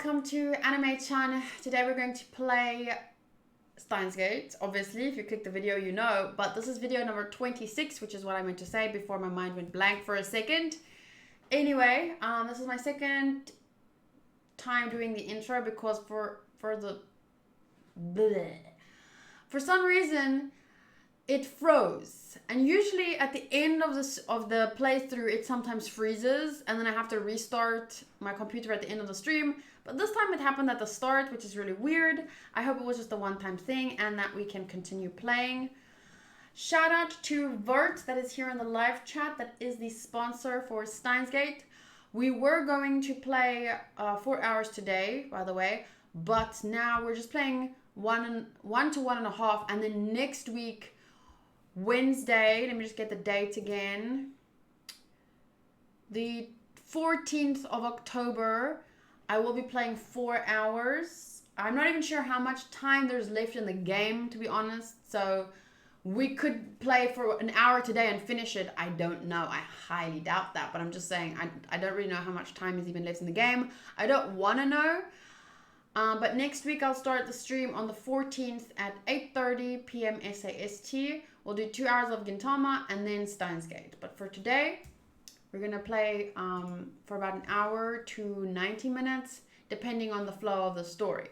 welcome to Anime Chan. Today we're going to play Steins. Obviously, if you click the video, you know, but this is video number 26, which is what I meant to say before my mind went blank for a second. Anyway, this is my second time doing the intro because for some reason it froze, and usually at the end of the playthrough it sometimes freezes and then I have to restart my computer at the end of the stream, but this time it happened at the start, which is really weird. I hope it was just a one-time thing and that we can continue playing. Shout out to Vert that is here in the live chat, that is the sponsor for Steins. We were going to play 4 hours today, by the way, but now we're just playing one to 1.5, and then next week Wednesday, let me just get the date again, the 14th of October, I will be playing 4 hours. I'm not even sure how much time there's left in the game, to be honest, so we could play for an hour today and finish it. I don't know. I highly doubt that, but I'm just saying I don't really know how much time is even left in the game. I don't want to know. But next week I'll start the stream on the 14th at 8:30 p.m. SAST. We'll do 2 hours of Gintama and then Steins. But for today, we're going to play for about an hour to 90 minutes, depending on the flow of the story.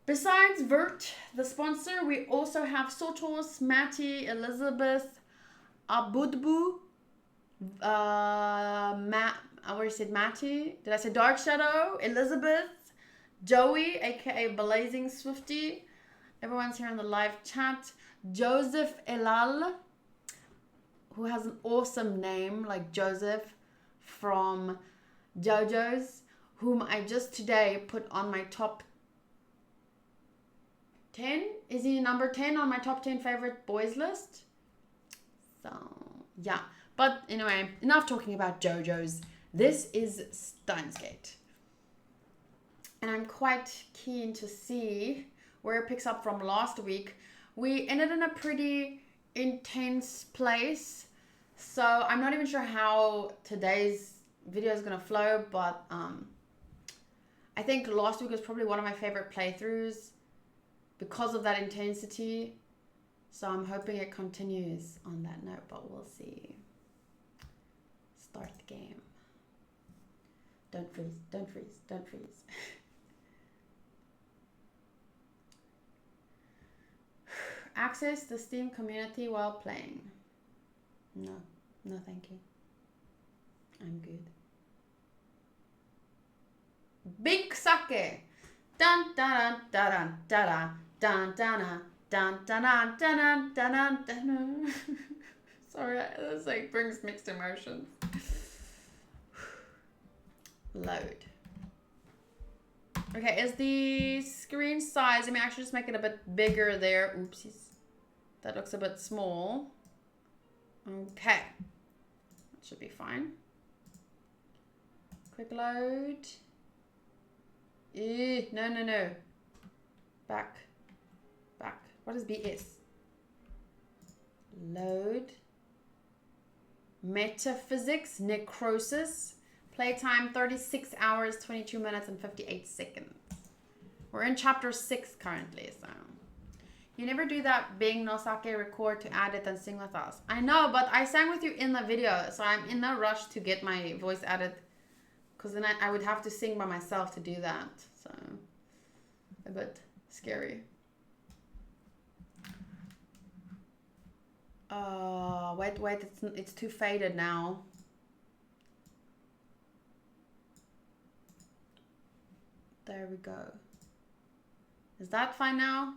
Besides Vert, the sponsor, we also have Sotos, Matty, Elizabeth, Abudbu, I already said Matty. Did I say Dark Shadow? Elizabeth, Joey, aka Blazing Swifty. Everyone's here in the live chat. Joseph Elal, who has an awesome name like Joseph from JoJo's, whom I just today put on my top 10. Is he number 10 on my top 10 favorite boys list? So, yeah. But anyway, enough talking about JoJo's. This is Steins. And I'm quite keen to see where it picks up from last week. We ended in a pretty intense place, so I'm not even sure how today's video is going to flow, but I think last week was probably one of my favorite playthroughs because of that intensity, so I'm hoping it continues on that note, but we'll see. Start the game. Don't freeze, don't freeze, don't freeze. Access the Steam community while playing. No thank you. I'm good. Big sake. Dun dun dun dun dun dun dun dun dun dun dun dun. Sorry, this like brings mixed emotions. Load. Okay, is the screen size, let me actually just make it a bit bigger there. Oopsies. That looks a bit small. Okay. That should be fine. Quick load. No. Back. What is BS? Load. Metaphysics, necrosis. Playtime 36 hours, 22 minutes, and 58 seconds. We're in chapter 6 currently, so. You never do that Bing no Sake record to add it and sing with us. I know, but I sang with you in the video, so I'm in no rush to get my voice added, because then I would have to sing by myself to do that, so a bit scary. Wait, it's too faded now. There we go. Is that fine now?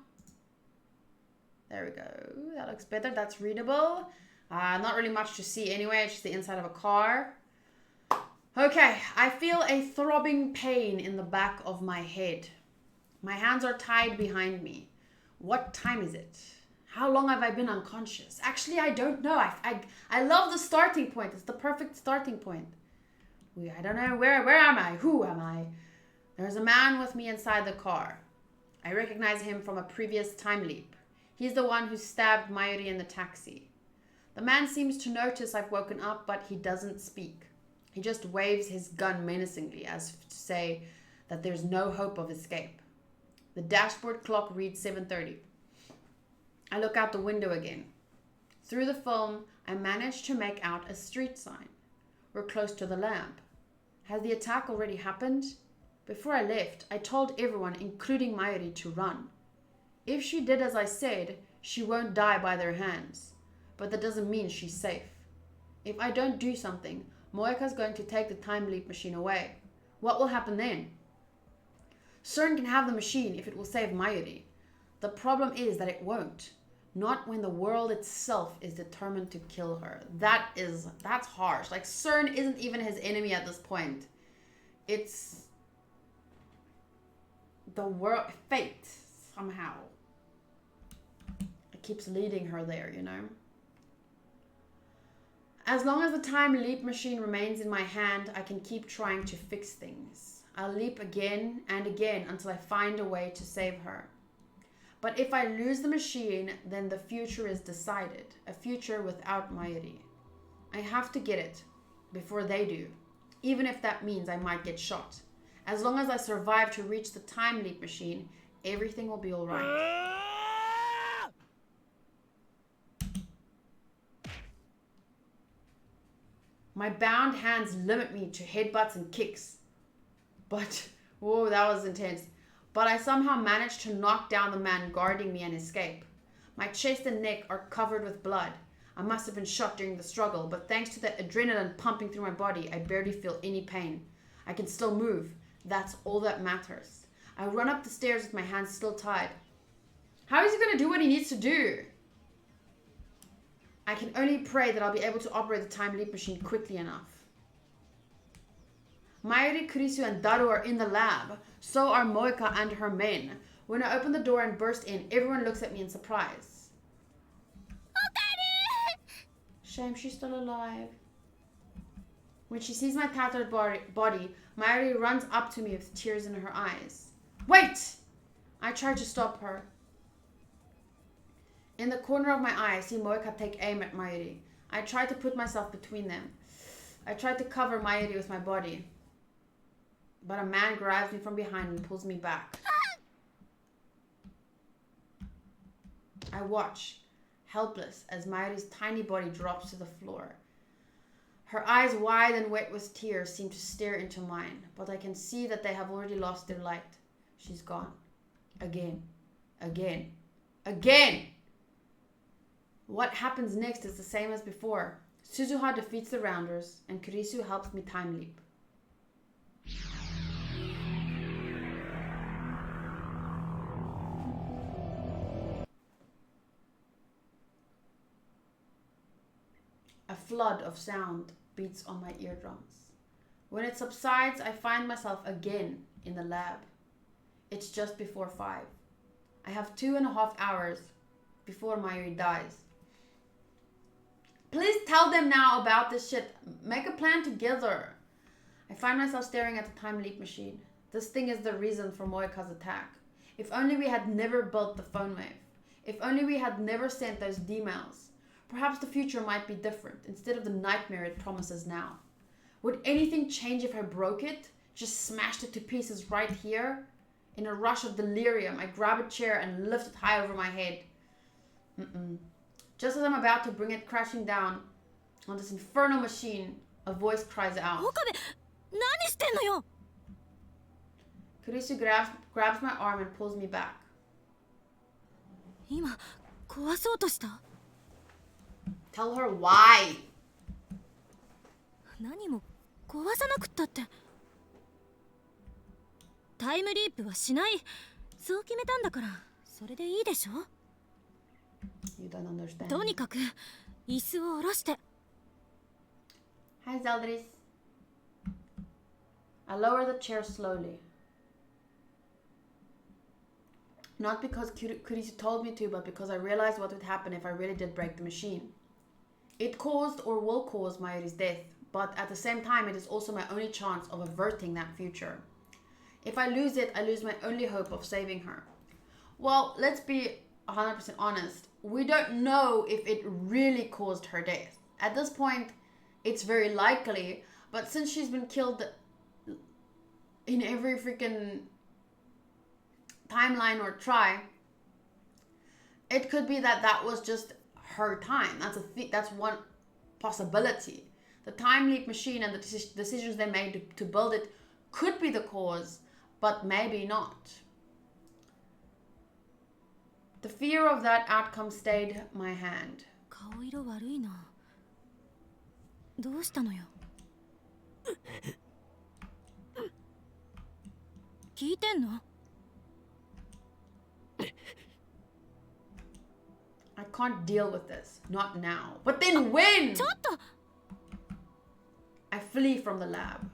There we go. That looks better. That's readable. Not really much to see anyway. It's just the inside of a car. Okay. I feel a throbbing pain in the back of my head. My hands are tied behind me. What time is it? How long have I been unconscious? Actually, I don't know. I love the starting point. It's the perfect starting point. I don't know. Where am I? Who am I? There's a man with me inside the car. I recognize him from a previous time leap. He's the one who stabbed Mayuri in the taxi. The man seems to notice I've woken up, but he doesn't speak. He just waves his gun menacingly, as to say that there's no hope of escape. The dashboard clock reads 7:30. I look out the window again. Through the film, I manage to make out a street sign. We're close to the lab. Has the attack already happened? Before I left, I told everyone, including Mayuri, to run. If she did as I said, she won't die by their hands. But that doesn't mean she's safe. If I don't do something, Moeka's going to take the time leap machine away. What will happen then? CERN can have the machine if it will save Mayuri. The problem is that it won't. Not when the world itself is determined to kill her. That's harsh. Like, CERN isn't even his enemy at this point. It's the world, fate, somehow. It keeps leading her there, you know. As long as the time leap machine remains in my hand, I can keep trying to fix things. I'll leap again and again until I find a way to save her. But if I lose the machine, then the future is decided. A future without Mayuri. I have to get it before they do. Even if that means I might get shot. As long as I survive to reach the time leap machine, everything will be alright. My bound hands limit me to headbutts and kicks. But, whoa, that was intense. But I somehow managed to knock down the man guarding me and escape. My chest and neck are covered with blood. I must have been shot during the struggle, but thanks to the adrenaline pumping through my body, I barely feel any pain. I can still move. That's all that matters. I run up the stairs with my hands still tied. How is he going to do what he needs to do? I can only pray that I'll be able to operate the time leap machine quickly enough. Mayuri, Kurisu, and Daru are in the lab. So are Moeka and her men. When I open the door and burst in, everyone looks at me in surprise. Shame she's still alive. When she sees my tattered body, Mayuri runs up to me with tears in her eyes. Wait! I try to stop her. In the corner of my eye, I see Moeka take aim at Mayuri. I try to put myself between them. I try to cover Mayuri with my body. But a man grabs me from behind and pulls me back. I watch, helpless, as Mayuri's tiny body drops to the floor. Her eyes, wide and wet with tears, seem to stare into mine, but I can see that they have already lost their light. She's gone. Again. Again. Again! What happens next is the same as before. Suzuha defeats the Rounders, and Kurisu helps me time leap. A flood of sound beats on my eardrums. When it subsides, I find myself again in the lab. It's just before 5. I have 2.5 hours before Mayuri dies. Please tell them now about this shit. Make a plan together. I find myself staring at the time leap machine. This thing is the reason for Moeka's attack. If only we had never built the phone wave. If only we had never sent those D-mails. Perhaps the future might be different instead of the nightmare it promises now. Would anything change if I broke it? Just smashed it to pieces right here? In a rush of delirium, I grab a chair and lift it high over my head. Just as I'm about to bring it crashing down on this infernal machine, a voice cries out. Kurisu grabs my arm and pulls me back. Tell her why. You don't understand. Hi, Zeldris. I lower the chair slowly. Not because Kurisu told me to, but because I realized what would happen if I really did break the machine. It caused or will cause Mayuri's death, but at the same time, it is also my only chance of averting that future. If I lose it, I lose my only hope of saving her. Well, let's be 100% honest. We don't know if it really caused her death. At this point, it's very likely, but since she's been killed in every freaking timeline or try. It could be that that was just her time. That's one possibility. The time leap machine and the decisions they made to build it could be the cause, but maybe not. The fear of that outcome stayed my hand. 顔色悪いな。どうしたのよ。聞いてんの？ I can't deal with this. Not now. But then when? ちょっと I flee from the lab.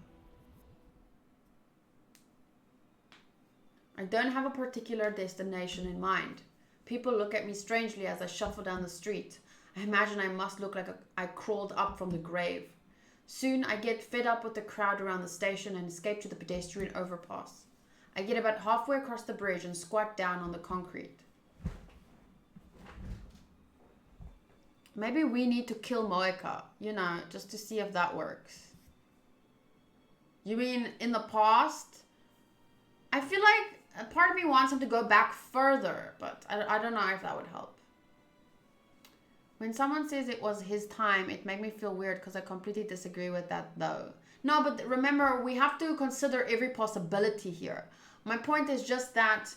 I don't have a particular destination in mind. People look at me strangely as I shuffle down the street. I imagine I must look like I crawled up from the grave. Soon I get fed up with the crowd around the station and escape to the pedestrian overpass. I get about halfway across the bridge and squat down on the concrete. Maybe we need to kill Moeka, you know, just to see if that works. You mean in the past? I feel like a part of me wants him to go back further, but I don't know if that would help. When someone says it was his time, it makes me feel weird because I completely disagree with that though. No, but remember, we have to consider every possibility here. My point is just that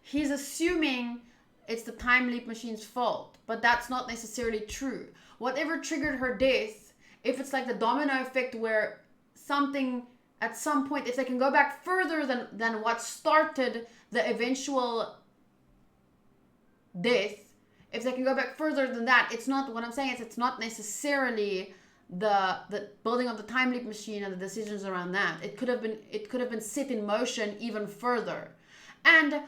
he's assuming it's the time leap machine's fault, but that's not necessarily true. Whatever triggered her death, if it's like the domino effect where something at some point, if they can go back further than what started the eventual death, if they can go back further than that, it's not, what I'm saying is it's not necessarily the building of the time leap machine and the decisions around that. It could have been set in motion even further. And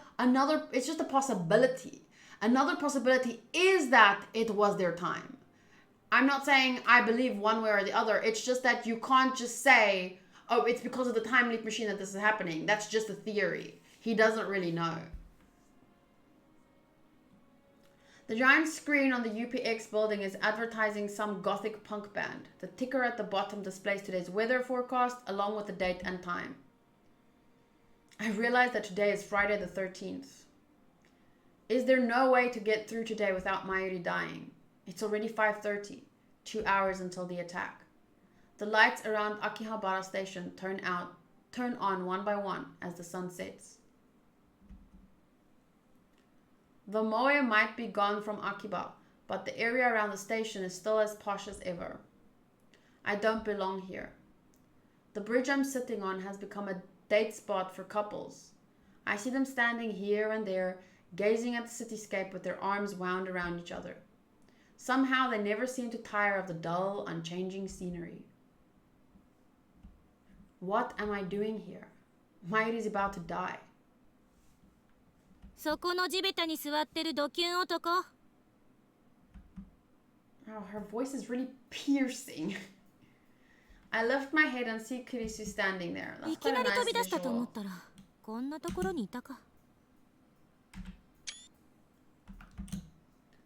it's just a possibility. Another possibility is that it was their time. I'm not saying I believe one way or the other. It's just that you can't just say, oh, it's because of the time leap machine that this is happening. That's just a theory. He doesn't really know. The giant screen on the UPX building is advertising some gothic punk band. The ticker at the bottom displays today's weather forecast along with the date and time. I realize that today is Friday the 13th. Is there no way to get through today without Mayuri dying? It's already 5:30, 2 hours until the attack. The lights around Akihabara station turn on one by one as the sun sets. The moe might be gone from Akiba, but the area around the station is still as posh as ever. I don't belong here. The bridge I'm sitting on has become a date spot for couples. I see them standing here and there, gazing at the cityscape with their arms wound around each other. Somehow they never seem to tire of the dull, unchanging scenery. What am I doing here? Mayuri's about to die. そこの地べたに座ってるドキュン男。 Oh, her voice is really piercing. I lift my head and see Kurisu standing there. That's い quite き a なり nice 飛び出したと思 visual. ったらこんなところにいたか。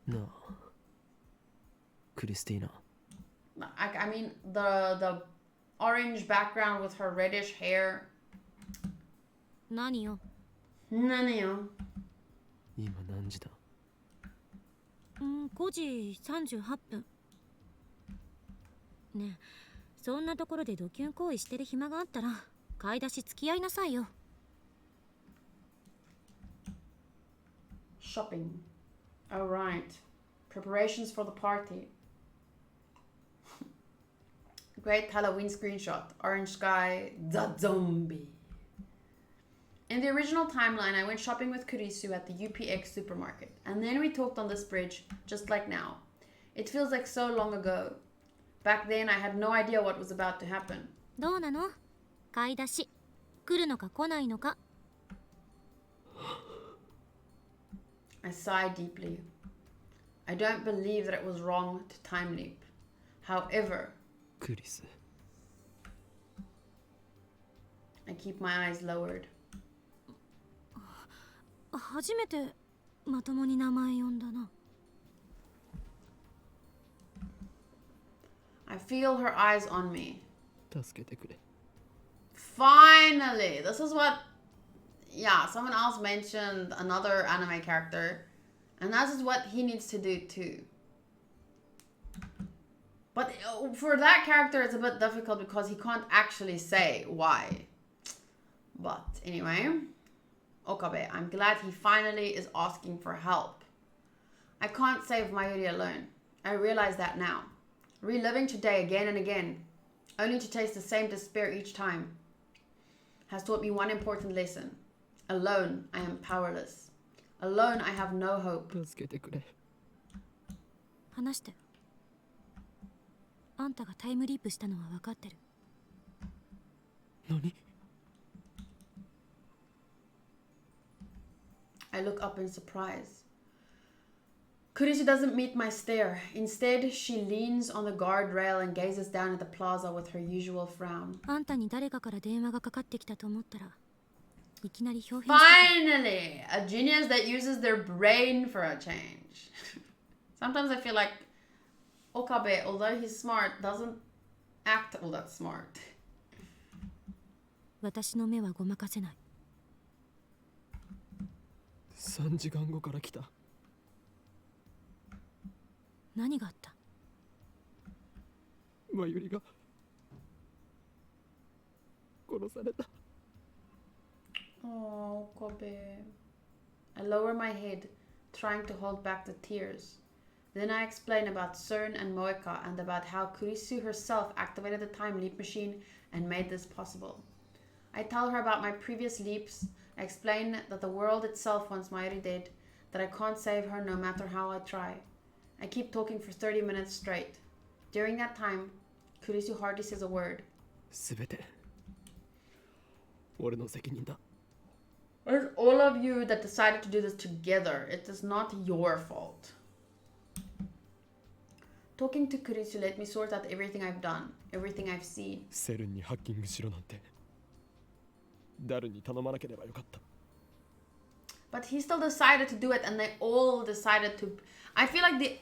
なあ、クリスティーナ。I mean, the orange background with her reddish hair. 何よ。何よ。今何時だ5時38分。ねえ、そんなところでドキュン行為してる暇があったら買い出し付き合いなさいよ。Shopping. All right. Preparations for the party. Great Halloween screenshot. Orange sky. The zombie. In the original timeline, I went shopping with Kurisu at the UPX supermarket. And then we talked on this bridge, just like now. It feels like so long ago. Back then, I had no idea what was about to happen. どうなの？買い出し。来るのか来ないのか。I sighed deeply. I don't believe that it was wrong to time leap. However, クリス。 I keep my eyes lowered. 初めてまともに名前呼んだな。I feel her eyes on me. 助けてくれ。Finally! This is what... Yeah, someone else mentioned another anime character. And that is what he needs to do too. But for that character, it's a bit difficult because he can't actually say why. But anyway, Okabe, I'm glad he finally is asking for help. I can't save Mayuri alone. I realize that now. Reliving today again and again, only to taste the same despair each time, has taught me one important lesson. Alone, I am powerless. Alone, I have no hope. 助けてくれ。話して。あんたがタイムリープしたのは分かってる。何？ I look up in surprise. Kurisu doesn't meet my stare. Instead, she leans on the guardrail and gazes down at the plaza with her usual frown. あんたに誰かから電話がかかってきたと思ったら、いきなり表変した。Finally! A genius that uses their brain for a change. Sometimes I feel like Okabe, although he's smart, doesn't act all that smart. 私の目はごまかせない。3時間後から来た。何があった？マユリが殺された。Oh, Okabe. I lower my head, trying to hold back the tears. Then I explain about CERN and Moeka and about how Kurisu herself activated the time leap machine and made this possible. I tell her about my previous leaps. I explain that the world itself wants Mayuri dead, that I can't save her no matter how I try. I keep talking for 30 minutes straight. During that time, Kurisu hardly says a word. すべて俺の責任だ。 It's all of you that decided to do this together. It is not your fault. Talking to Kurisu let me sort out everything I've done, everything I've seen. セルンにハッキングしろなんてダルに頼まなければよかった。 But he still decided to do it, and they all decided to. I feel like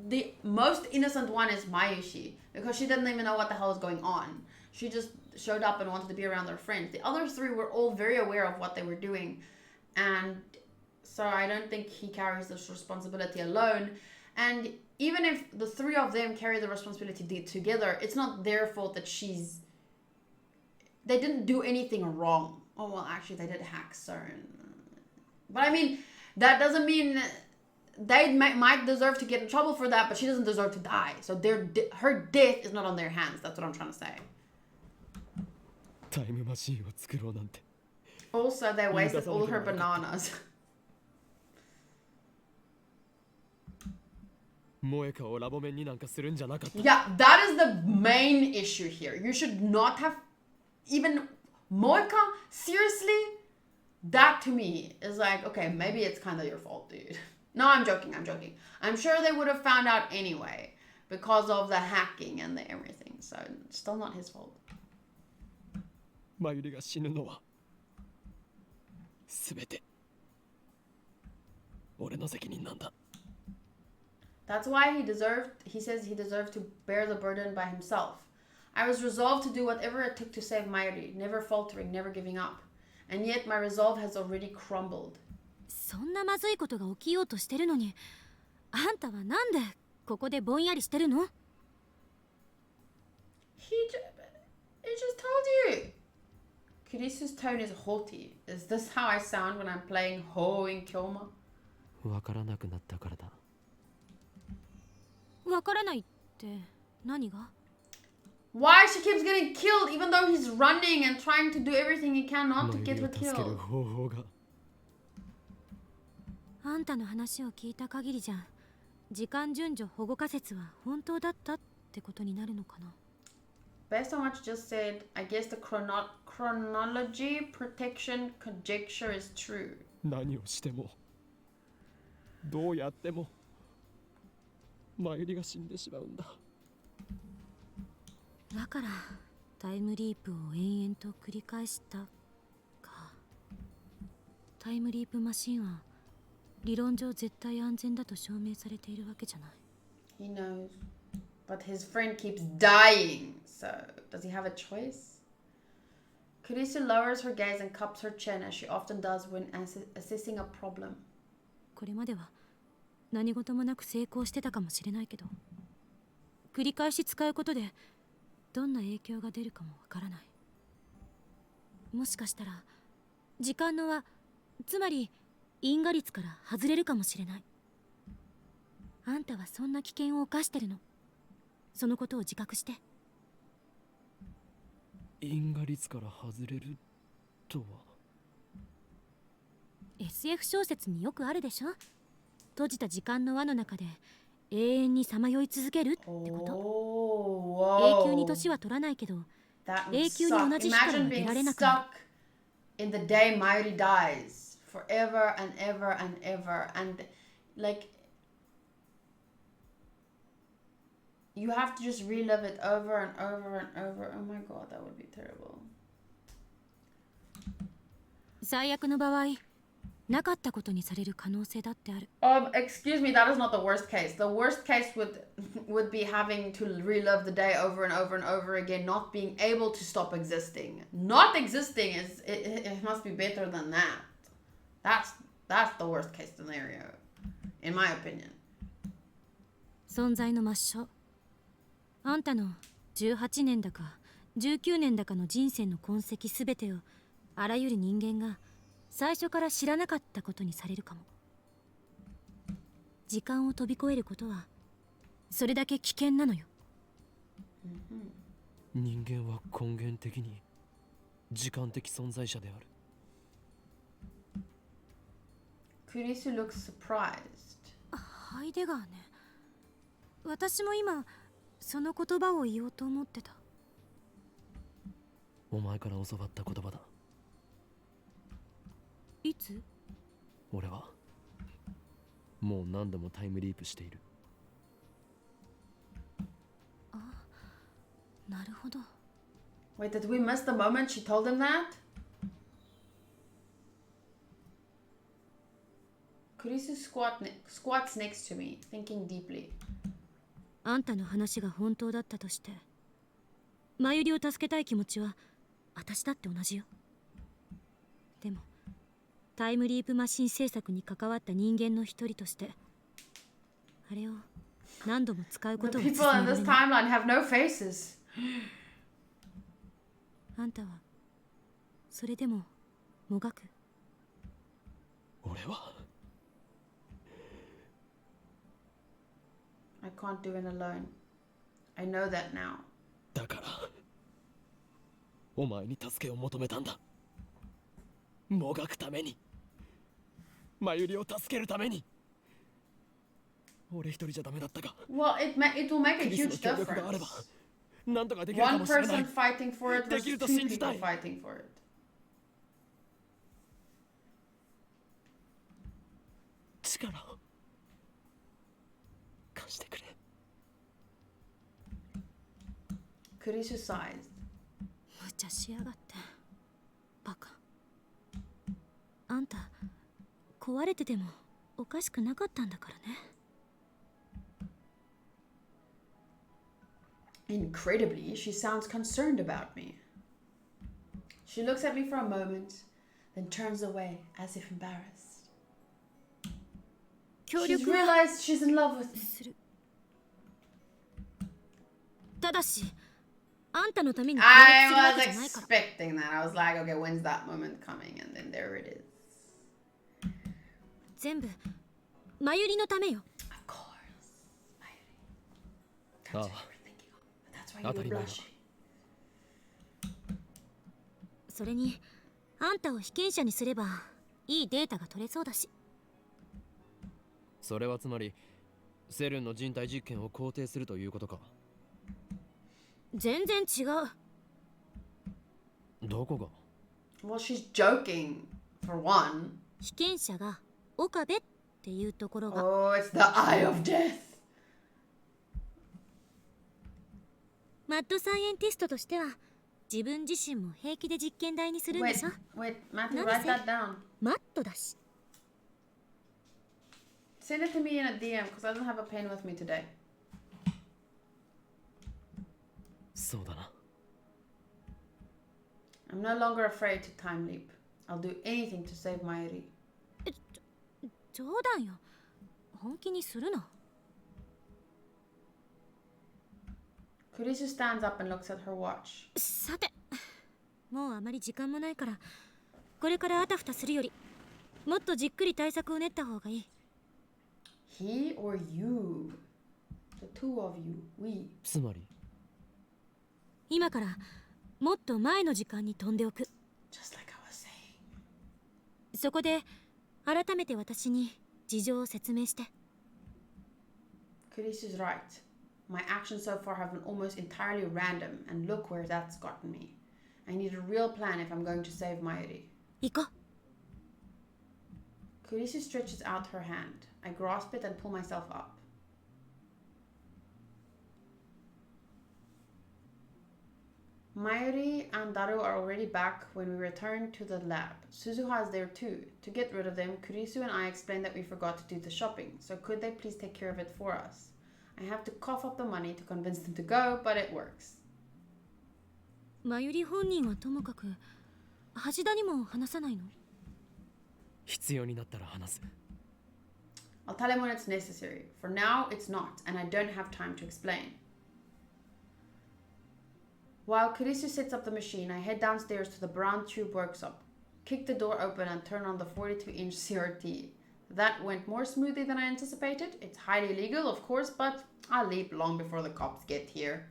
the most innocent one is Mayushi, because she didn't even know what the hell was going on. She just showed up and wanted to be around their friends. The other three were all very aware of what they were doing, and so I don't think he carries this responsibility alone. And even if the three of them carry the responsibility together, it's not their fault that they didn't do anything wrong. Oh, well, actually, they did hack CERN. But I mean, that doesn't mean they might deserve to get in trouble for that, but she doesn't deserve to die. So her death is not on their hands. That's what I'm trying to say. タイムマシンを作ろうなんて。 Also, they wasted all her bananas. モエカをラボメンになんかするんじゃなかった。 Yeah, that is the main issue here. You should not have even Moeka. Seriously, that to me is like, okay, maybe it's kind of your fault, dude. No, I'm joking. I'm sure they would have found out anyway because of the hacking and the everything. So it's still not his fault. マユリが死ぬのはすべて俺の責任なんだ。 That's why he says he deserved to bear the burden by himself. I was resolved to do whatever it took to save Mayuri, never faltering, never giving up. And yet my resolve has already crumbled. そんなまずいことが起きようとしてるのに、あんたはなんでここでぼんやりしてるの？ He just told you. Kirisu's tone is haughty. Is this how I sound when I'm playing Ho in Kyoma? わからなくなったからだ。わからないって何が？ Why she keeps getting killed even though he's running and trying to do everything he can not to get her 助ける killed. 方法が。あんたの話を聞いた限りじゃ、時間順序保護仮説は本当だったってことになるのかな。 Based on what you just said, I guess the chronology protection conjecture is true. 何をしてもどうやってもマユリが死んでしまうんだ。だからタイムリープを延々と繰り返したか。タイムリープマシンは理論上絶対安全だと証明されているわけじゃない。 He knows. But his friend keeps dying. So, does he have a choice? Kurisu lowers her gaze and cups her chin as she often does when assessing a problem. これまでは何事もなく成功してたかもしれないけど、繰り返し使うことでどんな影響が出るかもわからない。もしかしたら時間の輪、つまり因果率から外れるかもしれない。あんたはそんな危険を冒してるの。そのことを自覚して。因果率から外れるとは。 SF 小説によくあるでしょ。閉じた時間の輪の中で永遠にさまよい続けるってこと。永久に年は取らないけど、永久に同じ日からは出られなくなる。 In the day Mayuri dies forever and ever and ever, and like you have to just relive it over and over and over. Oh my god, that would be terrible. 最悪の場合、なかったことにされる可能性だってある。Excuse me, that is not the worst case. The worst case would be having to relive the day over and over and over again, not being able to stop existing. Not existing is it must be better than that. That's the worst case scenario, in my opinion. 存在の抹消。あんたの18年だか19年だかの人生の痕跡すべてをあらゆる人間が最初から知らなかったことにされるかも。時間を飛び越えることはそれだけ危険なのよ。人間は根源的に時間的存在者である。Kurisu looks surprised. ハイデガーね。私も今その言葉を言おうと思ってた。お前から教わった言葉だ。いつ？俺はもう何度もタイムリープしている。あ、なるほど。 Wait, did we miss the moment she told him that? Kurisu squats next to me, thinking deeply. あんたの話が本当だったとして、マユリを助けたい気持ちは私だって同じよ。でもタイムリープマシン制作に関わった人間の一人として、あれを何度も使うことを勧め The ら people れ in ない。 this timeline have no faces. あんたはそれでももがく。俺は I can't do it alone. I know that now. だからお前に助けを求めたんだ。もがくために、マユリを助けるために。俺一人じゃダメだったが、 Well, it will make a クリス huge の協力があれば difference. なんとかできるか One もしれない。 person fighting for it できる versus と two 信じた people い。 fighting for it. 力を貸してくれ。 Kurisu sighed. 無茶しやがって、バカ。あんた壊れててもおかしくなかったんだからね。 Incredibly, she sounds concerned about me. She looks at me for a moment, then turns away as if embarrassed. 協 She's 力は realized she's in love with me. する。ただしあんたのために協 I 力するわ was けじゃないから。 expecting that. I was like, okay, when's that moment coming? And then there it is. 全部マユリのためよ。 Of course. Mayuri. That's Ah. what you were thinking of. That's why you were Atarimae. blushing. それにあんたを被験者にすればいいデータが取れそうだし。それはつまりセルンの人体実験を肯定するということか。全然違う。どこが？ Well, she's joking, for one. 被験者が岡部っていうところが。 Oh, it's the eye of death. マッドサイエンティストとしては自分自身も平気で実験台にするんで Wait, しょ。 wait, Matthew, Nani write said- that down. マットだし。 Send it to me in a DM because I don't have a pen with me today. そうだな。I'm no longer afraid to time leap. I'll do anything to save Mayuri. 冗談よ。本気にするな。Kurisu stands up and looks at her watch. さて、もうあまり時間もないから、これからあたふたするより、もっとじっくり対策を練った方がいい。He or you? The two of you, we. つまり今からもっと前の時間に飛んでおく。Just like I was saying. そこで改めて私に事情を説明して。Kurisu's right. My actions so far have been almost entirely random, and look where that's gotten me. I need a real plan if I'm going to save Mayuri. 行こう。Kurisu stretches out her hand. I grasp it and pull myself up. Mayuri and Daru are already back when we return to the lab. Suzuha is there too. To get rid of them, Kurisu and I explained that we forgot to do the shopping, so could they please take care of it for us? I have to cough up the money to convince them to go, but it works. マユリ本人はともかく、橋田にも話さないの？必要になったら話す。I'll tell him when it's necessary. For now, it's not, and I don't have time to explain. While Kurisu sets up the machine, I head downstairs to the brown tube workshop, kick the door open and turn on the 42-inch CRT. That went more smoothly than I anticipated. It's highly illegal, of course, but I'll leap long before the cops get here.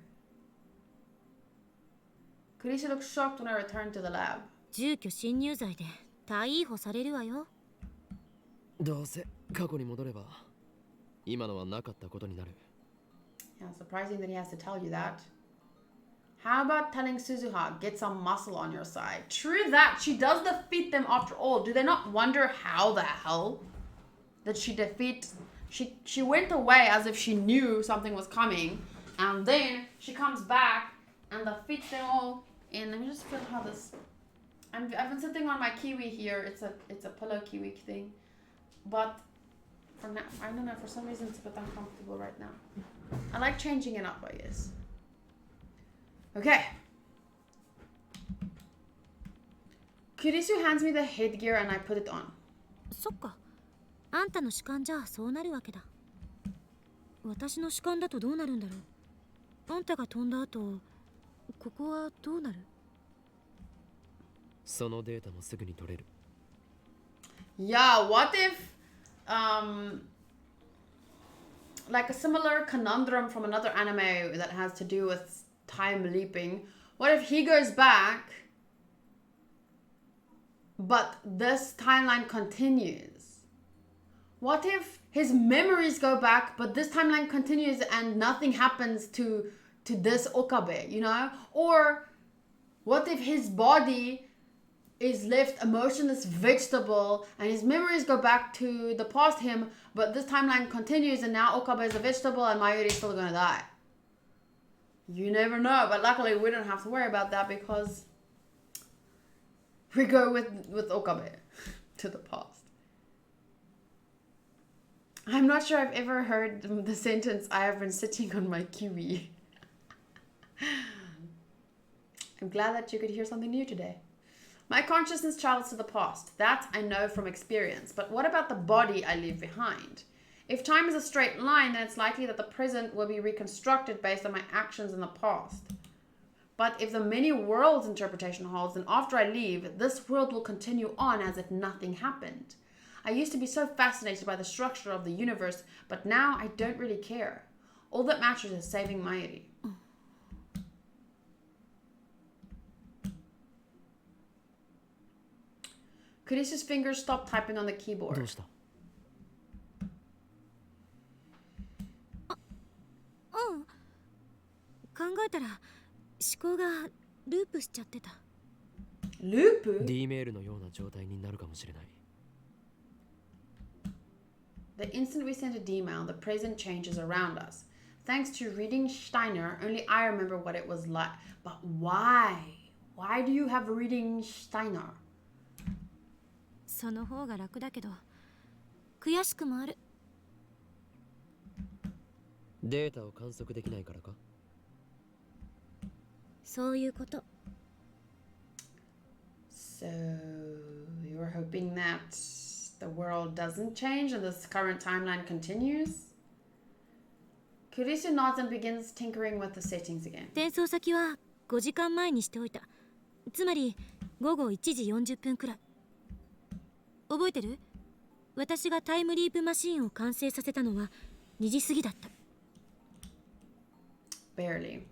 Kurisu looks shocked when I return to the lab. 住居侵入罪で逮捕されるわよ。どうせ過去に戻れば今のはなかったことになる。Yeah, surprising that he has to tell you that. How about telling Suzuha, get some muscle on your side? True that, she does defeat them after all. Do they not wonder how the hell that she defeats? She went away as if she knew something was coming, and then she comes back and defeats them all. And let me just feel how this. I've been sitting on my kiwi here. It's a pillow kiwi thing, but for now I don't know. For some reason it's a bit uncomfortable right now. I like changing it up, I guess. Okay. Kurisu hands me the headgear and I put it on. そっか。あんたの主観じゃそうなるわけだ。私の主観だとどうなるんだろう。あんたが飛んだ後、ここはどうなる？そのデータもすぐに取れる。Yeah, what if like a similar conundrum from another anime that has to do with time leaping. What if he goes back, but this timeline continues? What if his memories go back, but this timeline continues and nothing happens to this Okabe, you know? Or what if his body is left a motionless vegetable and his memories go back to the past him, but this timeline continues and now Okabe is a vegetable and Mayuri is still gonna die? You never know, but luckily we don't have to worry about that because we go with Okabe to the past. I'm not sure I've ever heard the sentence, I have been sitting on my kiwi. I'm glad that you could hear something new today. My consciousness travels to the past. That I know from experience. But what about the body I leave behind? If time is a straight line, then it's likely that the present will be reconstructed based on my actions in the past. But if the many worlds interpretation holds, then after I leave, this world will continue on as if nothing happened. I used to be so fascinated by the structure of the universe, but now I don't really care. All that matters is saving Mayuri. Kurisu's fingers stopped typing on the keyboard. どうした？考えたら思考がループしちゃってた。ループ？ D メールのような状態になるかもしれない。The instant we send a D-mail, the present changes around us. Thanks to reading Steiner, only I remember what it was like. But why? Why do you have reading Steiner? その方が楽だけど、悔しくもある。データを観測できないからか？そういうこと。So you're hoping that the world doesn't change and this current timeline continues? Kurisu nods and begins tinkering with the settings again. 転送先は5時間前にしておいた。つまり午後1時40分くらい。覚えてる？私がタイムリープマシーンを完成させたのは2時過ぎだった。Barely.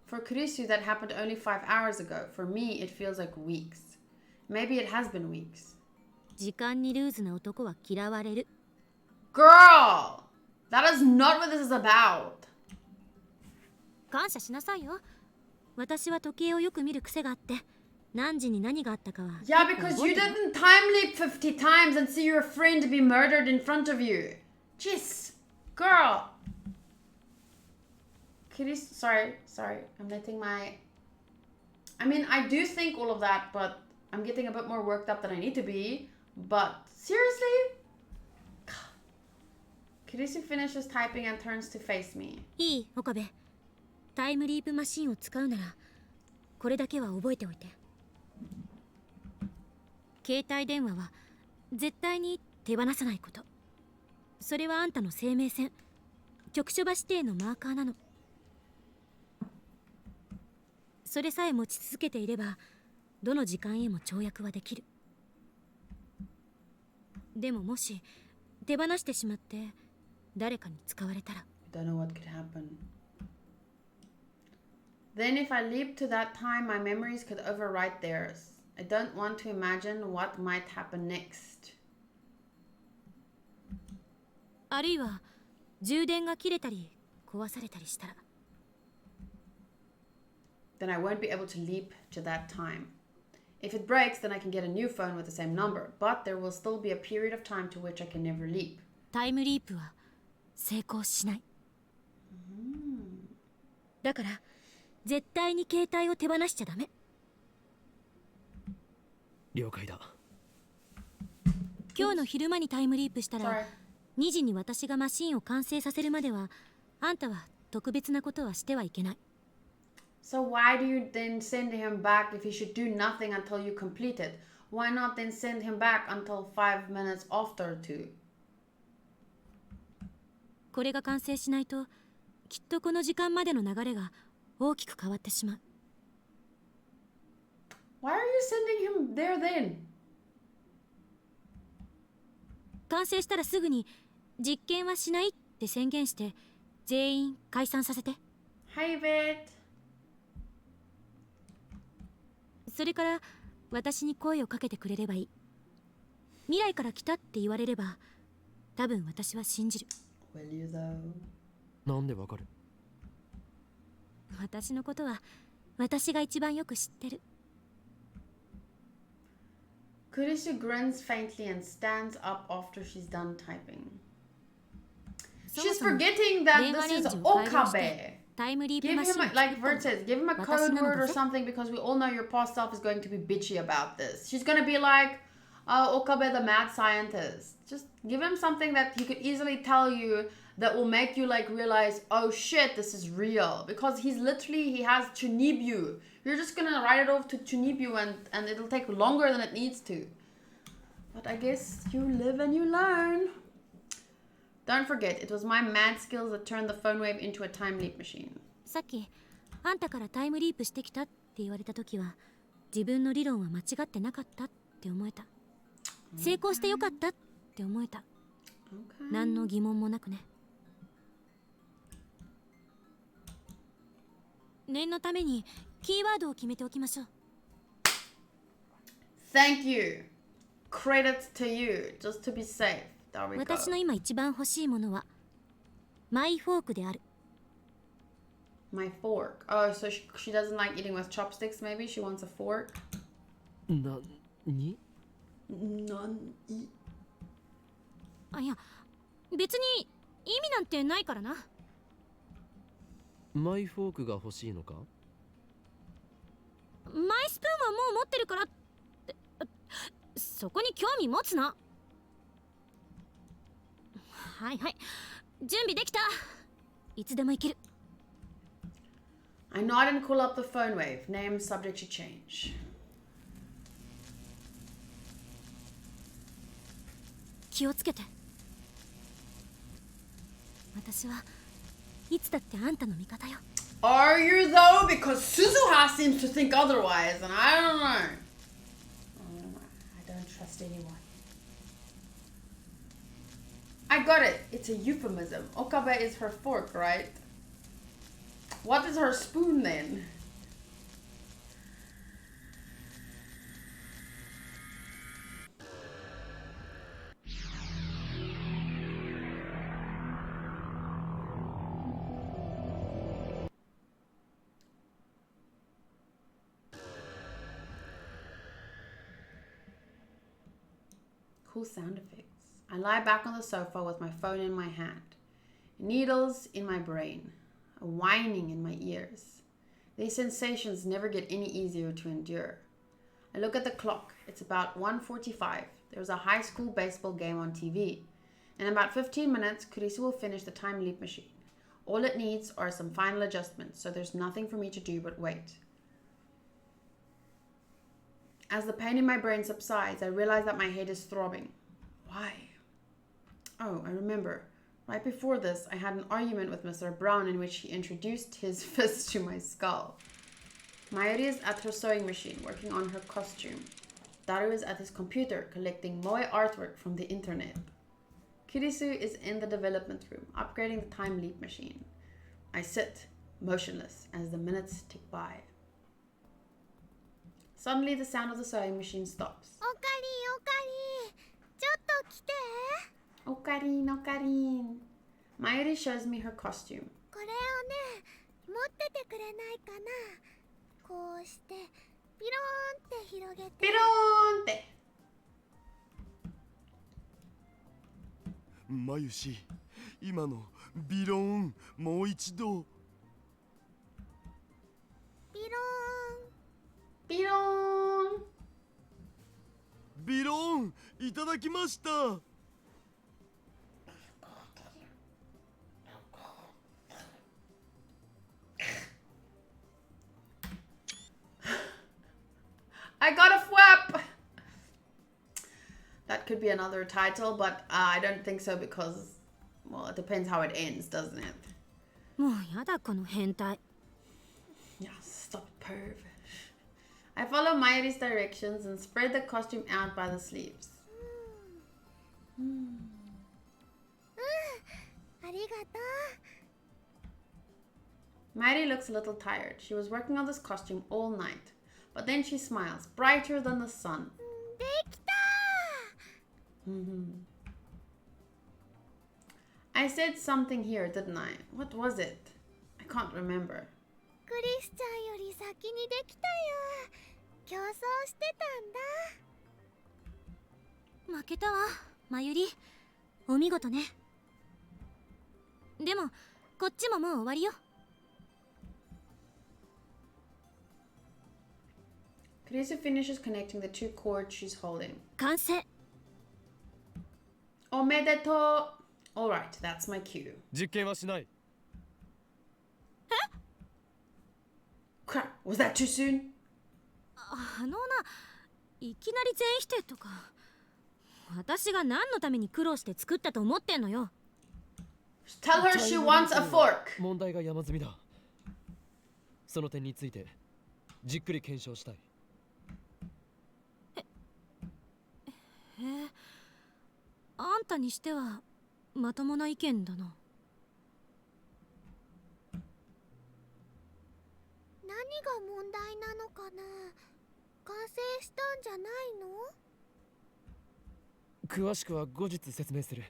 For Kurisu, that happened only 5 hours ago. For me, it feels like weeks. Maybe it has been weeks. 時間にルーズな男は嫌われる。Girl! That is not what this is about. 感謝しなさいよ。私は時計をよく見る癖があって、何時に何があったかは。Yeah, because you didn't time leap 50 times and see your friend be murdered in front of you. Jeez. Girl. Kitty's sorry. I'm letting my... I mean, I do think all of that, but I'm getting a bit more worked up than I need to be. But seriously? Kirisu finishes typing and turns to face me. いい、岡部。タイムリープマシンを使うなら、これだけは覚えておいて。携帯電話は絶対に手放さないこと。それはあんたの生命線、局所場指定のマーカーなの。それさえ持ち続けていれば、どの時間へも跳躍はできる。でももし手放してしまって誰かに使われたら。Don't know what could happen. Then if I leap to that time, my memories could overwrite theirs. I don't want to imagine what might happen next. あるいは充電が切れたり壊されたりしたら。Then I won't be able to leap to that time. If it breaks, then I can get a new phone with the same number, but there will still be a period of time to which I can never leap. タイムリープは成功しない。だから絶対に携帯を手放しちゃダメ。了解だ。今日の昼間にタイムリープしたら、2時に私がマシンを完成させるまでは、あんたは特別なことはしてはいけない。So why do you then send him back if he should do nothing until you complete it? Why not then send him back until 5 minutes after two? これが完成しないと、きっとこの時間までの流れが大きく変わってしまう。Why are you sending him there then? 完成したらすぐに実験はしないって宣言して全員解散させて。Hi, Vet. それから私に声をかけてくれればいい。未来から来たって言われれば多分私は信じる。Will you though? なんでわかる？私のことは私が一番よく知ってる。Kurisu grins faintly and stands up after she's done typing. She's forgetting that this is Okabe. Give him, like Vert says, give him a code word or something because we all know your past self is going to be bitchy about this. She's going to be like, Okabe the mad scientist. Just give him something that he could easily tell you that will make you like realize, oh shit, this is real. Because he has Chunibu. You're just going to write it off to Chunibu and it'll take longer than it needs to. But I guess you live and you learn. Don't forget, it was my mad skills that turned the phone wave into a time leap machine. さっきあんたからタイムリープしてきたって言われた時は自分の理論は間違ってなかったって思えた。成功してよかったって思えた。何の疑問もなくね。念のためにキーワードを決めておきましょう。Thank you. Credits to you, just to be safe. 私の今一番欲しいものはマイフォークである。My fork. Oh, so she doesn't like eating with chopsticks, maybe? She wants a fork? 何？あ、いや、別に意味なんてないからな。マイフォークが欲しいのか？マイスプーンはもう持ってるからって、そこに興味持つな。はいはい、準備できた。いつでも行ける。I nod and call up the phone wave. Name subject to change. 気をつけて。私はいつだってあんたの味方よ。 Are you though? Because Suzuha seems to think otherwise, and I don't know. I don't trust anyone. I got it. It's a euphemism. Okabe is her fork, right? What is her spoon then? Cool sound effects. I lie back on the sofa with my phone in my hand. Needles in my brain. A whining in my ears. These sensations never get any easier to endure. I look at the clock. It's about 1:45. There's a high school baseball game on TV. In about 15 minutes, Kurisu will finish the time leap machine. All it needs are some final adjustments, so there's nothing for me to do but wait. As the pain in my brain subsides, I realize that my head is throbbing. Why? Oh, I remember. Right before this, I had an argument with Mr. Brown in which he introduced his fist to my skull. Mayuri is at her sewing machine, working on her costume. Daru is at his computer, collecting moe artwork from the internet. Kurisu is in the development room, upgrading the time leap machine. I sit, motionless, as the minutes tick by. Suddenly, the sound of the sewing machine stops. Okarin, Okarin. Mayuri shows me her costume. Pironte! マユシ、今のビローンもう一度。ビローンビローンいただきました。I got a flap! That could be another title, but I don't think so because, well, it depends how it ends, doesn't it? もうやだこの変態。 Yeah, stop perv. I follow Mayuri's directions and spread the costume out by the sleeves. Mayuri looks a little tired. She was working on this costume all night. But then she smiles, brighter than the sun. I said something here, didn't I? What was it? I can't remember. クリスちゃんより先にできたよ。競争してたんだ。負けたわ、マユリ。お見事ね。でも、こっちももう終わりよ。Kurisu finishes connecting the two cords she's holding. 完成。Omedetou! Alright, that's my cue. 実験はしない。 Crap, was that too soon? いきなり全否定とか。私が何のために苦労して作ったと思ってんのよ。Tell her she wants a fork! 問題が山積みだ。その点についてじっくり検証したい。あんたにしてはまともな意見だな。何が問題なのかな。完成したんじゃないの？詳しくは後日説明する。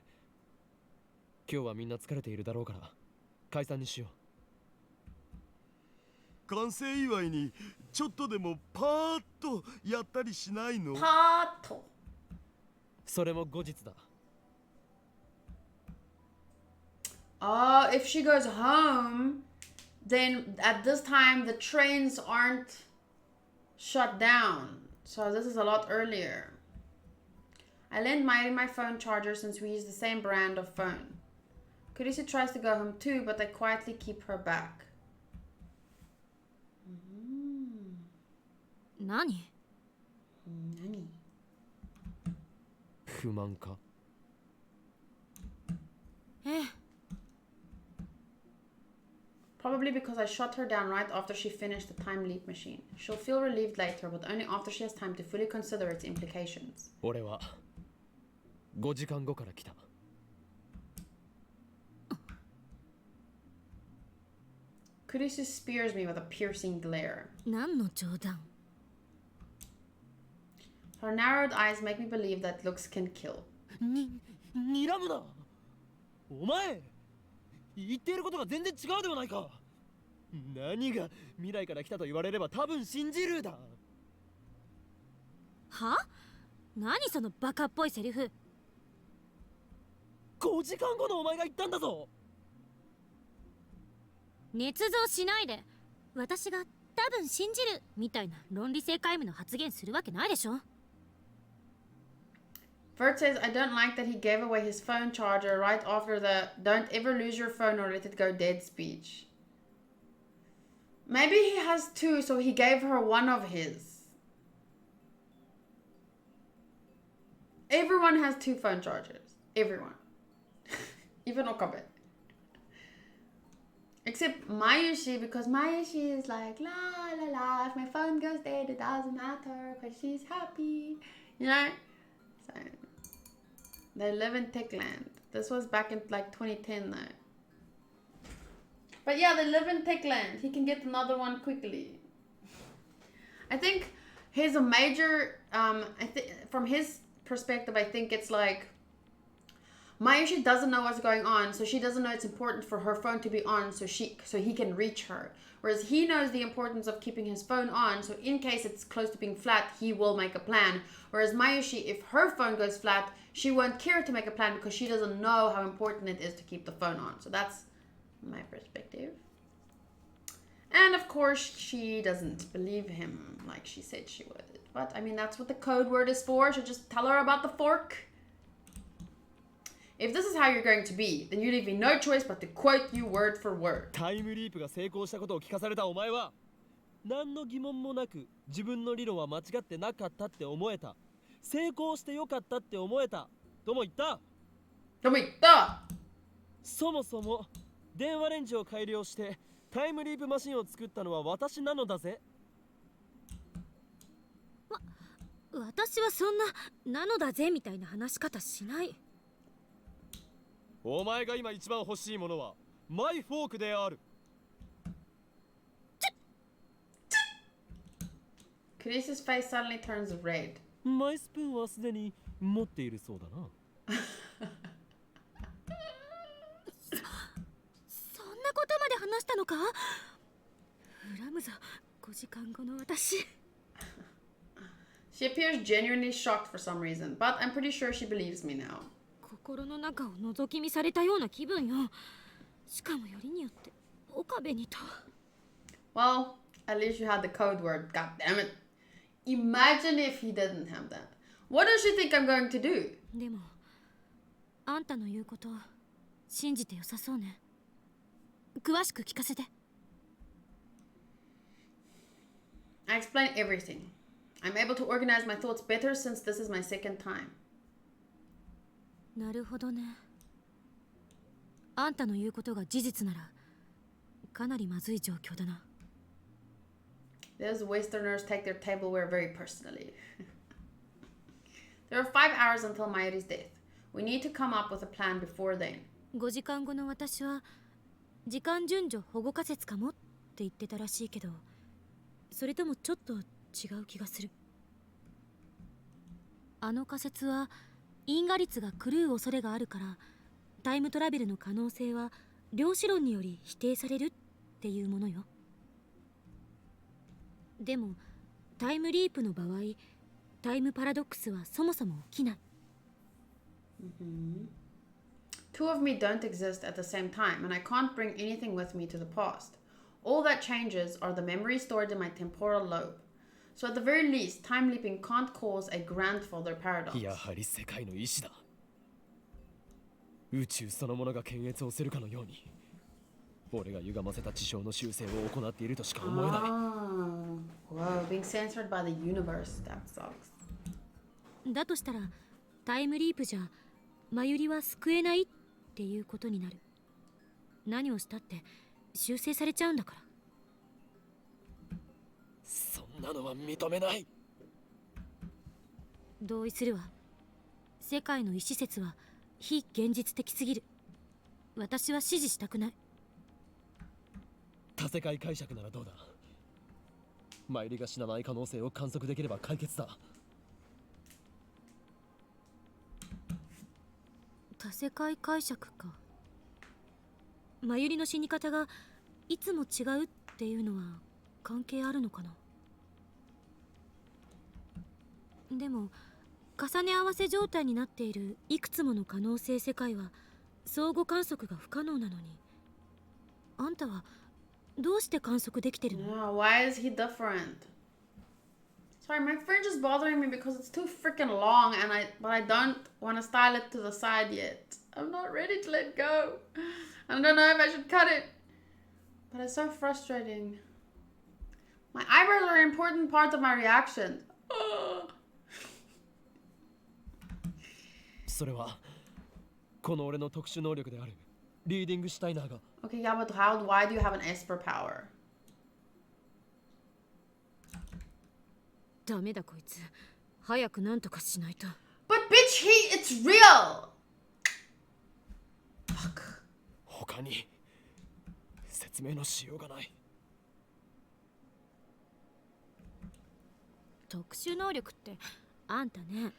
今日はみんな疲れているだろうから解散にしよう。完成祝いにちょっとでもパーッとやったりしないの？パーッと。それも後日だ。Oh, if she goes home, then at this time the trains aren't shut down. So this is a lot earlier. I lend Mayuri my phone charger since we use the same brand of phone. Kurisu tries to go home too, but I quietly keep her back. 何？何？不満か？ Probably because I shot her down right after she finished the time leap machine. She'll feel relieved later, but only after she has time to fully consider its implications. 俺は5時間後から来た。Kurisu spears me with a piercing glare. 何の冗談？ Her narrowed eyes make me believe that looks can kill. 睨むな。お前言っていることが全然違うではないか。何が未来から来たと言われれば多分信じるだ。は？何そのバカっぽいセリフ。5時間後のお前が言ったんだぞ。捏造しないで。私が多分信じるみたいな論理性皆無の発言するわけないでしょ。Vert says, I don't like that he gave away his phone charger right after the don't ever lose your phone or let it go dead speech. Maybe he has two, so he gave her one of his. Everyone has two phone chargers. Everyone. Even Okabe. Except Mayushi, because Mayushi is like, la la la, if my phone goes dead, it doesn't matter, because she's happy. You know? So, they live in Techland. This was back in like 2010 though. But yeah, they live in Techland. He can get another one quickly. I think he's a major, from his perspective, I think it's like, Mayushi doesn't know what's going on, so she doesn't know it's important for her phone to be on so he can reach her. Whereas he knows the importance of keeping his phone on, so in case it's close to being flat, he will make a plan. Whereas Mayushi, if her phone goes flat, she won't care to make a plan because she doesn't know how important it is to keep the phone on. So that's my perspective. And of course, she doesn't believe him like she said she would. But I mean, that's what the code word is for, so just tell her about the fork. If this is how you're going to be, then you leave me no choice but to quote you word for word. タイムリープが成功したことを聞かされたお前は何の疑問もなく自分の理論は間違ってなかったって思えた。成功してよかったって思えたとも言った。とも言った。そもそも電話レンジを改良してタイムリープマシンを作ったのは私なのだぜ。私はそんななのだぜみたいな話し方しない。お前が今一番欲しいものはマイフォークである。Chris's face suddenly turns red. マイスプーンはすでに持っているそうだな。そんなことまで話したのか？恨むぞ、5時間後の私。She appears genuinely shocked for some reason, but I'm pretty sure she believes me now. 心の中を覗き見されたような気分よ。しかもよりによって岡部にと。Well, at least you had the code word. God damn it. Imagine if he didn't have that. What does she think I'm going to do? でも、あんたの言うこと信じてよさそうね。詳しく聞かせて。I explain everything. I'm able to organize my thoughts better since this is my second time. なるほどね。あんたの言うことが事実ならかなりまずい状況だな。Those Westerners take their tableware very personally. There are 5 hours until Mayuri's death. We need to come up with a plan before then. 5時間後の私は時間順序保護仮説かもって言ってたらしいけど、それともちょっと違う気がする。あの仮説は因果率が狂う恐れがあるからタイムトラベルの可能性は量子論により否定されるっていうものよ。でもタイムリープの場合タイムパラドックスはそもそも起きない。Two of me don't exist at the same time, and I can't bring anything with me to the past. All that changes are the memories stored in my temporal lobe. So at the very least, time leaping can't cause a grandfather paradox. やはり世界の意志だ。宇宙そのものが検閲をするかのように、俺が歪ませた地上の修正を行っているとしか思えない。Whoa, being censored by the universe, that sucks. だとしたら、タイムリープじゃマユリは救えないっていうことになる。何をしたって修正されちゃうんだから。そんなのは認めない。同意するわ。世界の意思説は非現実的すぎる。私は支持したくない。多世界解釈ならどうだ。マユリが死なない可能性を観測できれば解決だ。多世界解釈か。マユリの死に方がいつも違うっていうのは関係あるのかな。でも重ね合わせ状態になっているいくつもの可能性世界は相互観測が不可能なのに、あんたはどうして観測できてるの？ Yeah, why is he different? Sorry, my fringe is bothering me because it's too freaking long but I don't want to style it to the side yet. I'm not ready to let go. I don't know if I should cut it. But it's so frustrating. My eyebrows are an important part of my reaction. それはこの俺の特殊能力であるリーディングシュタイナーが。 Okay, yeah, but why do you have an Esper power? ダメだこいつ。早くなんとかしないと。But bitch, it's real! Fuck. 他に説明のしようがない。特殊能力ってあんたね、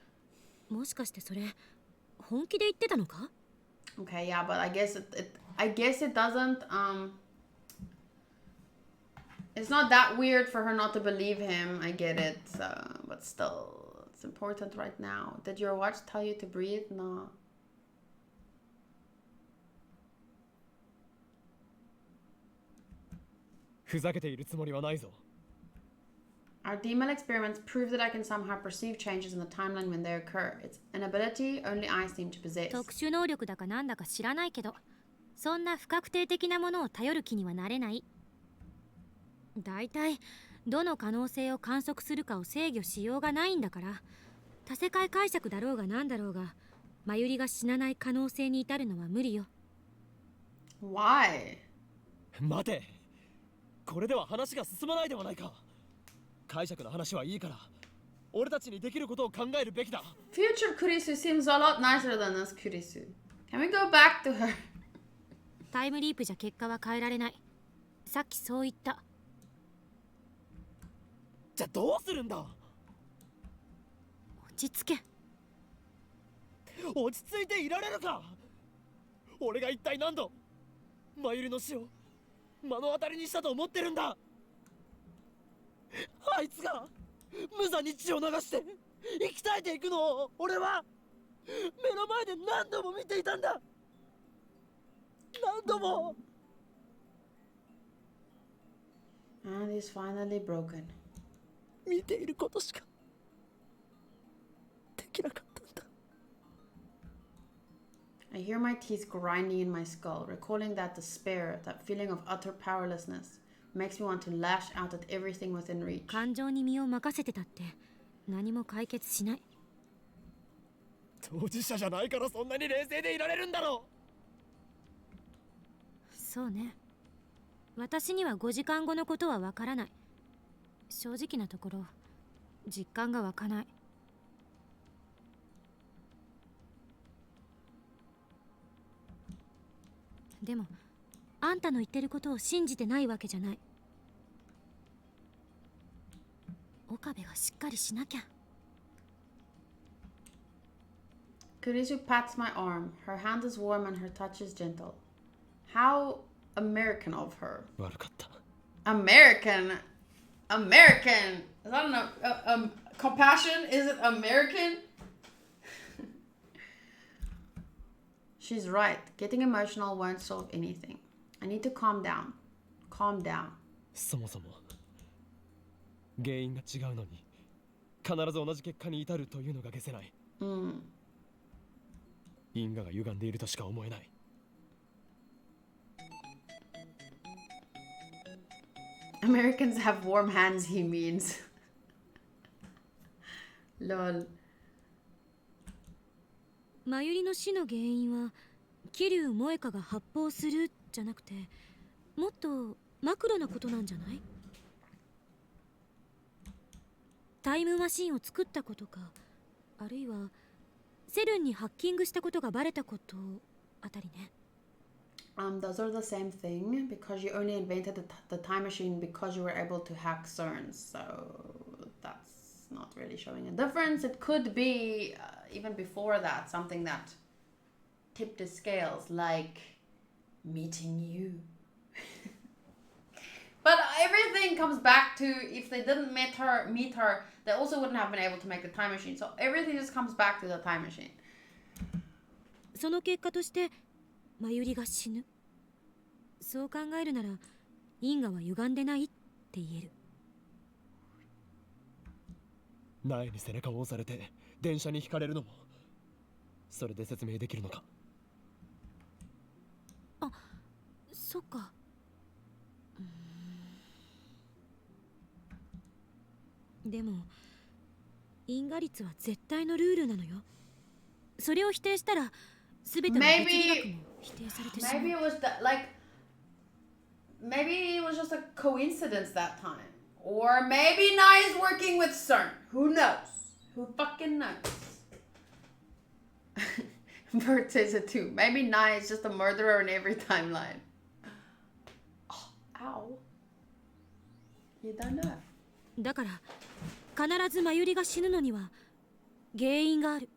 もしかしてそれ本気で言ってたのか？ Okay, yeah, but I guess it doesn't it's not that weird for her not to believe him. I get it, but still it's important right now. Did your watch tell you to breathe? No. ふざけているつもりはないぞ。Our DML experiments prove that I can somehow perceive changes in the timeline when they occur. It's an ability only I seem to possess. 特殊能力だかなんだか知らないけど、そんな不確定的なものを頼る気にはなれない。だいたいどの可能性を観測するかを制御しようがないんだから、多世界解釈だろうがなんだろうが、マユリが死なない可能性に至るのは無理よ。Why? 待て、これでは話が進まないではないか。解釈の話はいいから俺たちにできることを考えるべきだ。 Future Kurisu seems a lot nicer than this Kurisu. Can we go back to her? タイムリープじゃ結果は変えられない。さっきそう言った。じゃあどうするんだ。落ち着け。落ち着いていられるか。俺が一体何度マユリの死を目の当たりにしたと思ってるんだ。あいつが無残に血を流して生き絶えていくのを俺は目の前で何度も見ていたんだ。何度も。 And he's finally broken. 見ていることしかできなかったんだ。 I hear my teeth grinding in my skull, recalling that despair, that feeling of utter powerlessness. Makes me want to lash out at everything within reach. 感情に身を任せてたって何も解決しない。当事者じゃないからそんなに冷静でいられるんだろう。そうね。私には5時間後のことはわからない。正直なところ実感が湧かない。でもあんたの言ってることを信じてないわけじゃない。岡部がしっかりしなきゃ。Kurisu pats my arm. Her hand is warm and her touch is gentle. How American of her. 悪かった。 American? American? Is that compassion? Is it American? She's right. Getting emotional won't solve anything. I need to calm down. Calm down. そもそも原因が違うのに必ず同じ結果に至るというのが消せない。因果が歪んでいるとしか思えない。Americans have warm hands, he means. Lol. マユリの死の原因は桐生萌香が発砲するじゃなくて、もっとマクロなことなんじゃない？タイムマシンを作ったことか、あるいはセルンにハッキングしたことがバレたことあたりね。Those are the same thing because you only invented the time machine because you were able to hack CERN. So that's not really showing a difference. It could be even before that something that tipped the scales, like meeting you. But everything comes back to if they didn't meet her, they also wouldn't have been able to make the time machine. So everything just comes back to the time machine. その結果としてマユリが死ぬ。そう考えるなら因果は歪んでないって言える。苗に背中を押されて電車にひかれるのもそれで説明できるのか？あ、そっか。でも因果率は絶対のルールなのよ。それを否定したら全ての物理学も否定されてしまう。Maybe it was that, like, maybe it was just a coincidence that time, or maybe Nye is working with CERN. Who knows? Who fucking knows? Bert says it too. Maybe Nye is just a murderer in every timeline. Oh, ow. You don't know. だから必ずマユリが死ぬのには原因がある。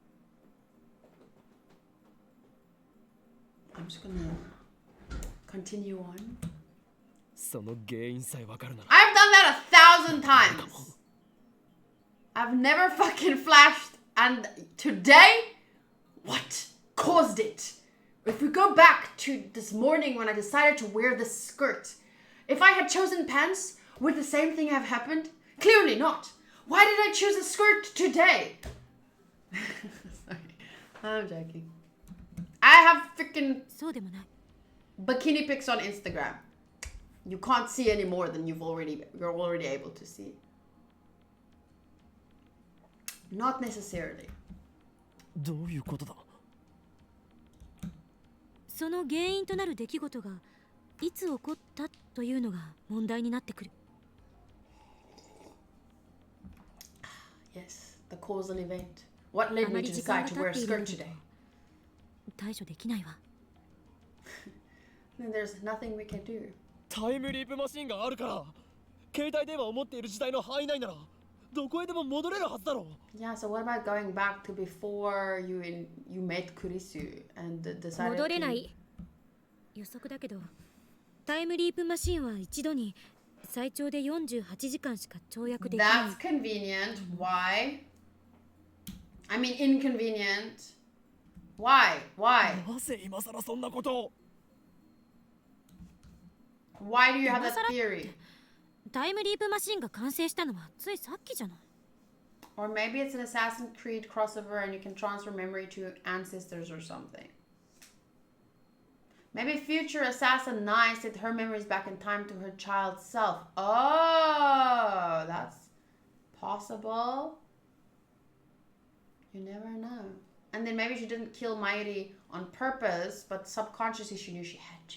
I'm just gonna continue on. その原因さえわかるなら。I've done that 1,000 times. I've never fucking flashed, and today, what caused it? If we go back to this morning when I decided to wear this skirt, if I had chosen pants, would the same thing have happened? Clearly not. Why did I choose a skirt today? Sorry, I'm joking. I have freaking そうでもない。 bikini pics on Instagram. You can't see any more than you're already able to see. Not necessarily. どういうことだ？その原因となる出来事がいつ起こったというのが問題になってくる。Yes, the causal event. What led me to decide to wear a skirt today? 対処できないわ。Then there's nothing we can do. タイムリープマシンがあるから携帯電話を持っている時代の範囲内ならどこへでも戻れるはずだろう。Yeah, so what about going back to before you met Kurisu and decided 戻れな to... い。予測だけどタイムリープマシンは一度に最長で48時間しか跳躍できない。 That's convenient. Why? I mean inconvenient. Why? なぜ今更そんなことを？ Why do you have that theory? タイムリープマシンが完成したのはついさっきじゃない。 Or maybe it's an Assassin's Creed crossover and you can transfer memory to ancestors or something. Maybe future assassin Nye sent her memories back in time to her child self. Oh, that's possible. You never know. And then maybe she didn't kill Mayuri on purpose, but subconsciously she knew she had to.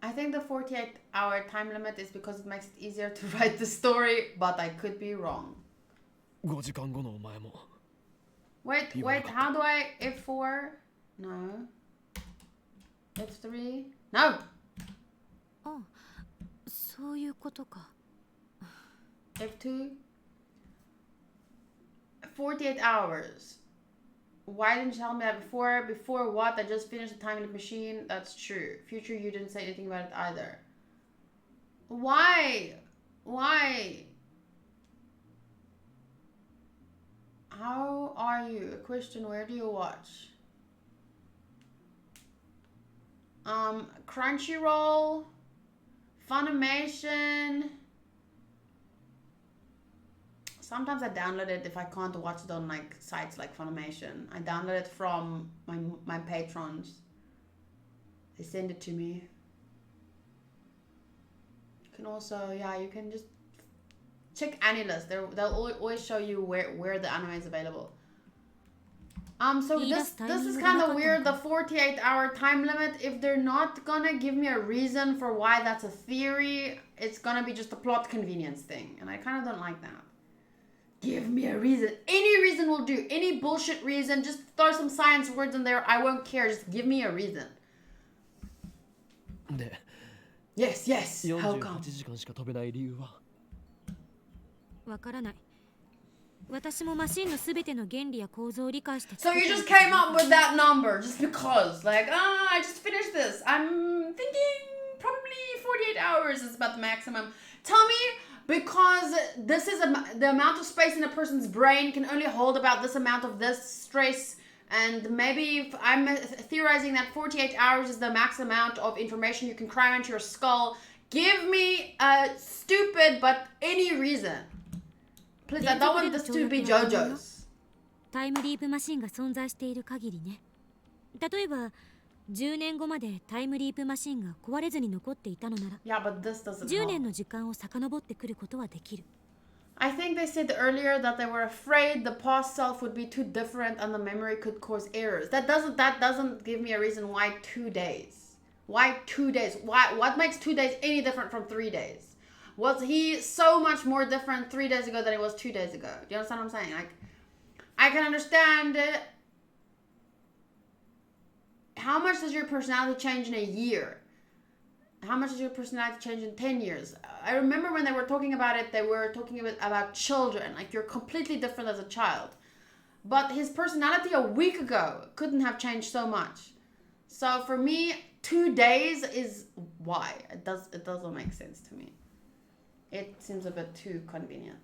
I think the 48-hour time limit is because it makes it easier to write the story, but I could be wrong. 5時間後のお前も。Wait, how do I... F4? No. F3? No! あ、そういうことか。 F2? 48 hours. Why didn't you tell me that before? Before what? I just finished the time in the machine. That's true. Future, you didn't say anything about it either. Why? How are you? A question, where do you watch? Crunchyroll, Funimation. Sometimes I download it if I can't watch it on like sites like Funimation. I download it from my patrons. They send it to me. You can also, yeah, you can just check Anilist. They'll always show you where the anime is available. So this is kind of weird, the 48-hour time limit. If they're not gonna give me a reason for why that's a theory, it's gonna be just a plot convenience thing. And I kind of don't like that. Give me a reason. Any reason will do. Any bullshit reason. Just throw some science words in there. I won't care. Just give me a reason. Yes, yes. How come? 48時間しか飛べない理由はわからない。私もマシンのすべての原理や構造を理解して。 So you just came up with that number just because, like, I just finished this. I'm thinking probably 48 hours is about the maximum. Tell me, because this is the amount of space in a person's brain can only hold about this amount of this stress, and maybe I'm theorizing that 48 hours is the max amount of information you can cram into your skull. Give me a stupid but any reason. Please, I don't want this to be JoJo's. タイムリープマシンが存在している限りね。例えば10年後までタイムリープマシンが壊れずに残っていたのなら、Yeah, but this doesn't 10年の時間を遡ってくることはできる。I think they said earlier that they were afraid the past self would be too different and the memory could cause errors. That doesn't give me a reason why 2 days. Why 2 days? What makes 2 days any different from 3 days? Was he so much more different 3 days ago than he was 2 days ago? Do you understand what I'm saying? Like, I can understand how much does your personality change in a year? How much does your personality change in 10 years? I remember when they were talking about it, they were talking about children. Like, you're completely different as a child. But his personality a week ago couldn't have changed so much. So for me, 2 days is why. It doesn't make sense to me. It seems a bit too convenient.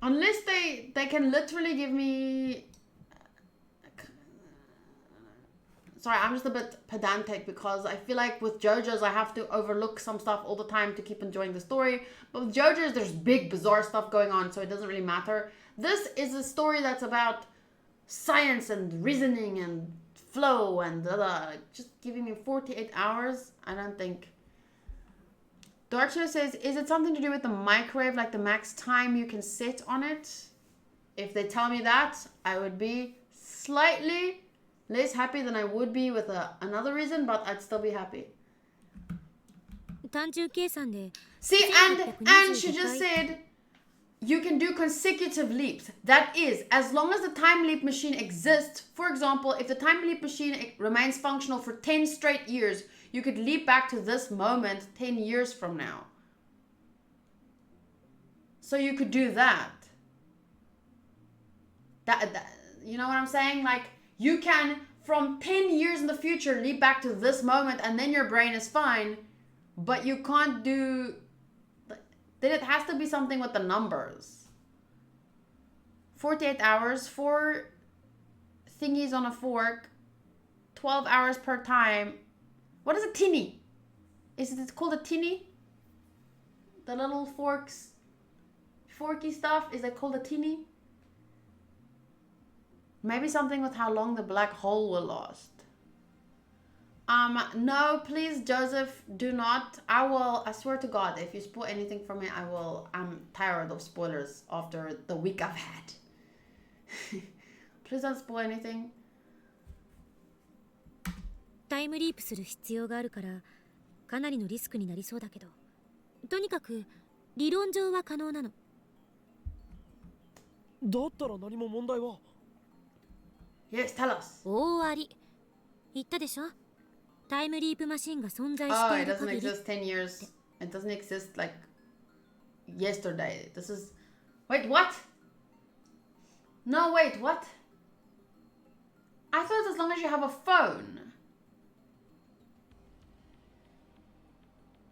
Unless they can literally give me... Sorry, I'm just a bit pedantic because I feel like with JoJo's I have to overlook some stuff all the time to keep enjoying the story. But with JoJo's there's big bizarre stuff going on, so it doesn't really matter. This is a story that's about science and reasoning and flow and just giving me 48 hours. I don't think... Darkshire says, is it something to do with the microwave, like the max time you can sit on it? If they tell me that, I would be slightly less happy than I would be with another reason, but I'd still be happy. See, and she just said, you can do consecutive leaps. That is, as long as the time leap machine exists, for example, if the time leap machine remains functional for 10 straight years, you could leap back to this moment 10 years from now. So you could do that. That you know what I'm saying? Like, you can, from 10 years in the future, leap back to this moment and then your brain is fine. But you can't do... Then it has to be something with the numbers. 48 hours, 4 thingies on a fork, 12 hours per time. What is a tinny? Is it called a tinny? The little forky stuff, is it called a tinny? Maybe something with how long the black hole will last. No, please, Joseph, do not. I swear to God, if you spoil anything from me, I'm tired of spoilers after the week I've had. Please don't spoil anything. タイムリープする必要があるからかなりのリスクになりそうだけど、とにかく理論上は可能なの。だったら何も問題は。Yes, tell us. 大あり。言ったでしょ。タイムリープマシンが存在している限り。Oh, it doesn't exist 10 years. It doesn't exist like yesterday. This is... Wait, what? No, wait, what? I thought as long as you have a phone.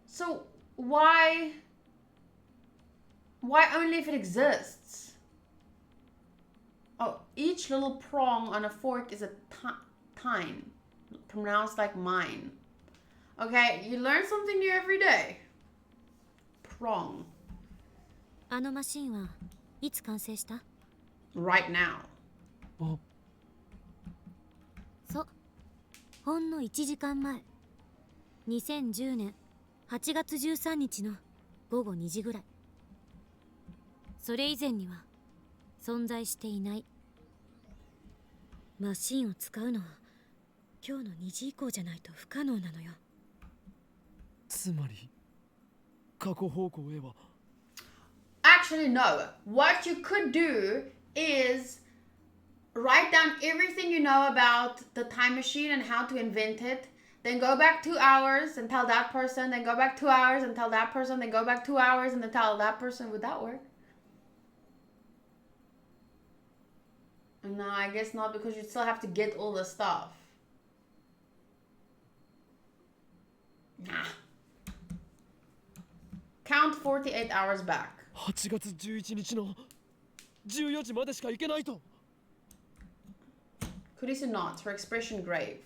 So why only if it exists? Oh, each little prong on a fork is a tine, pronounced like mine. Okay, you learn something new every day. Prong. あのマシンはいつ完成した？ Right now. あ、そう。ほんの1時間前。2010年8月13日の午後2時ぐらい。それ以前には存在していない。マシンを使うのは今日の2時以降じゃないと不可能なのよ。つまり過去方向へは。 Actually, no. What you could do is write down everything you know about the time machine and how to invent it. Then go back 2 hours and tell that person. Then go back 2 hours and tell that person. Then go back 2 hours and then tell that person. Would that work? No, I guess not, because you still have to get all the stuff. Nah. Count 48 hours back. 8月11日の14時までしか行けないと。 Kurisu nods, her expression grave.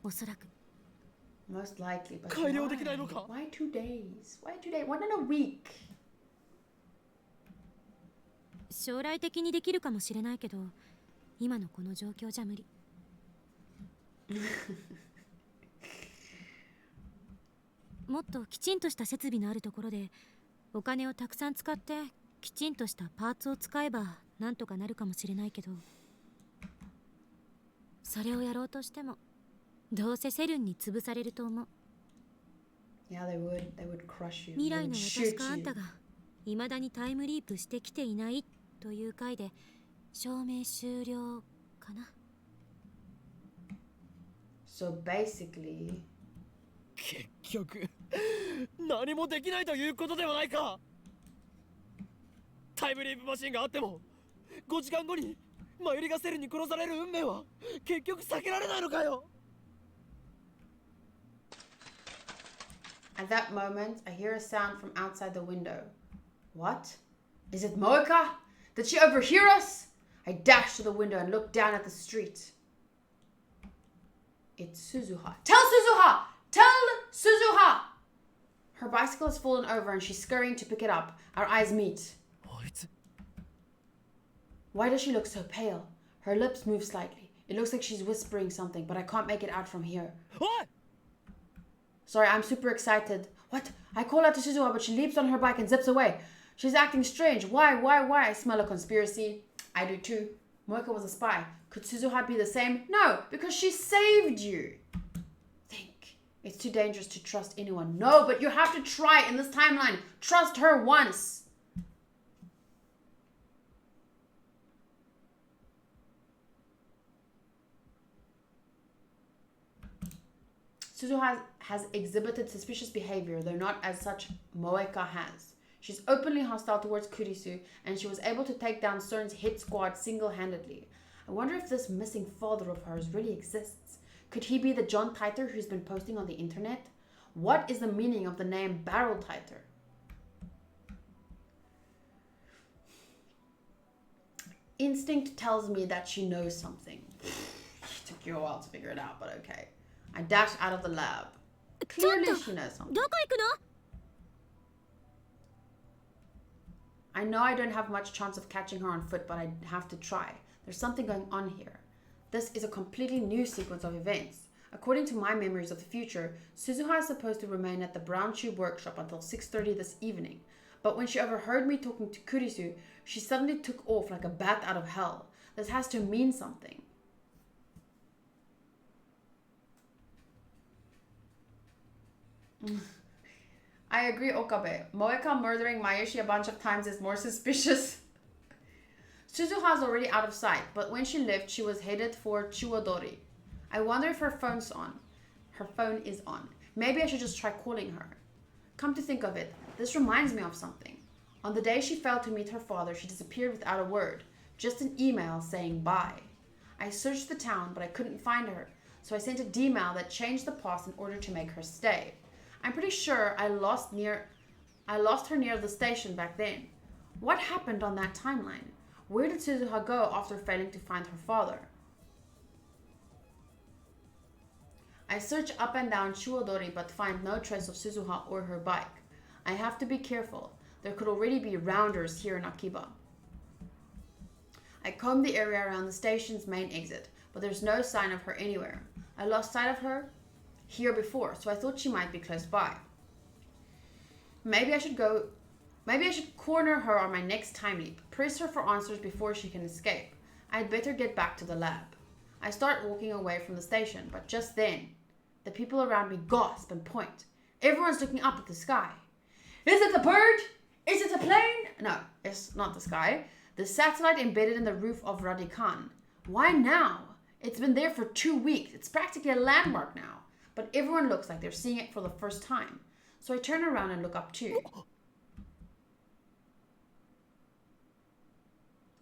おそらく Most likely, but 改良できないのか。 why 2 days? Why 2 days? One in a week. 将来的にできるかもしれないけど、今のこの状況じゃ無理。もっときちんとした設備のあるところでお金をたくさん使ってきちんとしたパーツを使えばなんとかなるかもしれないけど、それをやろうとしてもどうせセルンに潰されると思う。 Yeah, they would crush you. 未 They 来 would の shoot 私かあん you. たが未だにタイムリープしてきていないという回で証明終了かな。 So basically, 結局何もできないということではないか。タイムリープマシンがあっても5時間後にマユリがセルに殺される運命は結局避けられないのかよ。 at that moment, I hear a sound from outside the window. What? Is it Moeka? Did she overhear us? I dash to the window and look down at the street. It's Suzuha. Tell Suzuha! Tell Suzuha! Her bicycle has fallen over and she's scurrying to pick it up. Our eyes meet. あいつ Why does she look so pale? Her lips move slightly. It looks like she's whispering something, but I can't make it out from here. おい Sorry, I'm super excited. What? I call out to Suzuha, but she leaps on her bike and zips away. She's acting strange. Why? I smell a conspiracy. I do too. Moeka was a spy. Could Suzuha be the same? No, because she saved you. Think. It's too dangerous to trust anyone. No, but you have to try in this timeline. Trust her once. Suzuha has exhibited suspicious behavior, though not as such Moeka has. She's openly hostile towards Kurisu, and she was able to take down CERN's hit squad single-handedly. I wonder if this missing father of hers really exists. Could he be the John Titer who's been posting on the internet? What is the meaning of the name Barrel Titer? Instinct tells me that she knows something. It took you a while to figure it out, but okay. I dash out of the lab. Clearly she knows something. どこ行くの？ I know I don't have much chance of catching her on foot, but I have to try. There's something going on here. This is a completely new sequence of events. According to my memories of the future, Suzuha is supposed to remain at the Brown Tube workshop until 6:30 this evening. But when she overheard me talking to Kurisu, she suddenly took off like a bat out of hell. This has to mean something. I agree, Okabe. Moeka murdering Mayushi a bunch of times is more suspicious. Suzuha's already out of sight, but when she left, she was headed for Chuodori. I wonder if her phone's on. Her phone is on. Maybe I should just try calling her. Come to think of it, this reminds me of something. On the day she failed to meet her father, she disappeared without a word. Just an email saying bye. I searched the town, but I couldn't find her, so I sent a D-mail that changed the past in order to make her stay. I'm pretty sure I lost her near the station back then. What happened on that timeline? Where did Suzuha go after failing to find her father? I search up and down Chuodori but find no trace of Suzuha or her bike. I have to be careful. There could already be rounders here in Akiba. I comb the area around the station's main exit, but there's no sign of her anywhere. I lost sight of her here before, so I thought she might be close by. Maybe I should corner her on my next time leap, press her for answers before she can escape. I'd better get back to the lab. I start walking away from the station, but just then, the people around me gasp and point. Everyone's looking up at the sky. Is it a bird? Is it a plane? No, it's not the sky. The satellite embedded in the roof of Radikan. Why now? It's been there for 2 weeks. It's practically a landmark now. But everyone looks like they're seeing it for the first time. So I turn around and look up too.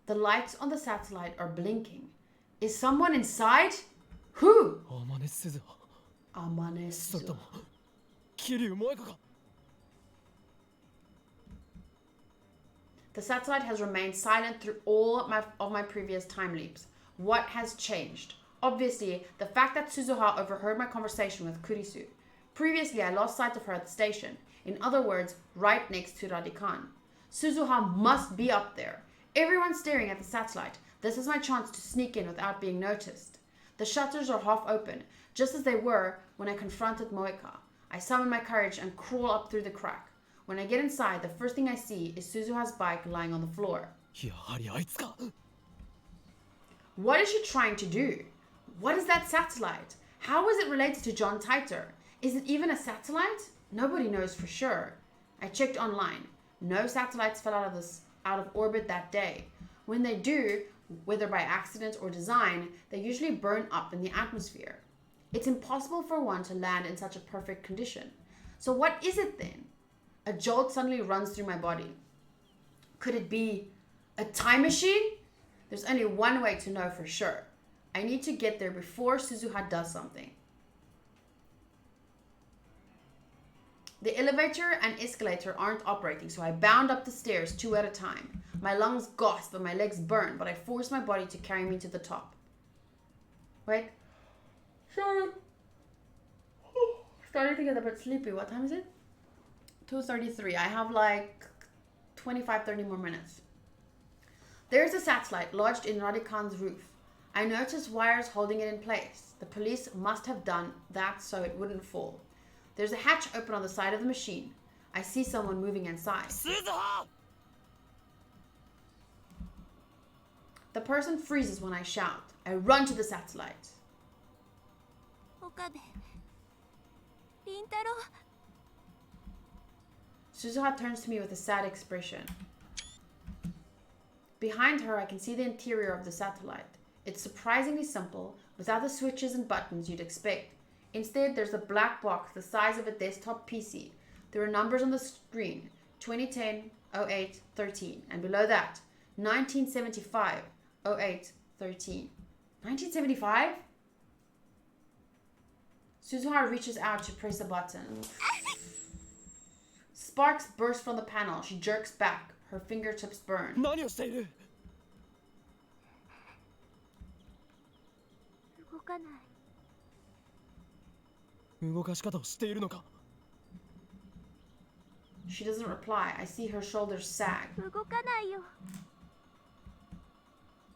The lights on the satellite are blinking. Is someone inside? Who? Amanesu. The satellite has remained silent through all of my previous time leaps. What has changed? Obviously, the fact that Suzuha overheard my conversation with Kurisu. Previously, I lost sight of her at the station. In other words, right next to Radikan. Suzuha must be up there. Everyone's staring at the satellite. This is my chance to sneak in without being noticed. The shutters are half open, just as they were when I confronted Moeka. I summon my courage and crawl up through the crack. When I get inside, the first thing I see is Suzuha's bike lying on the floor. What is she trying to do? What is that satellite? How is it related to John Titor? Is it even a satellite? Nobody knows for sure. I checked online. No satellites fell out of orbit that day. When they do, whether by accident or design, they usually burn up in the atmosphere. It's impossible for one to land in such a perfect condition. So what is it then? A jolt suddenly runs through my body. Could it be a time machine? There's only one way to know for sure. I need to get there before Suzuha does something. The elevator and escalator aren't operating, so I bound up the stairs 2 at a time. My lungs gasp and my legs burn, but I force my body to carry me to the top. Wait. Sorry. Starting to get a bit sleepy. What time is it? 2:33. I have like 25-30 more minutes. There's a satellite lodged in Radikan's roof. I notice wires holding it in place. The police must have done that so it wouldn't fall. There's a hatch open on the side of the machine. I see someone moving inside. The person freezes when I shout. I run to the satellite. Suzuha turns to me with a sad expression. Behind her, I can see the interior of the satellite. It's surprisingly simple, without the switches and buttons you'd expect. Instead, there's a black box the size of a desktop PC. There are numbers on the screen, 2010, 08, 13, and below that, 1975, 08, 13. 1975? Suzuha reaches out to press a button. Sparks burst from the panel. She jerks back. Her fingertips burn. She doesn't reply. I see her shoulders sag.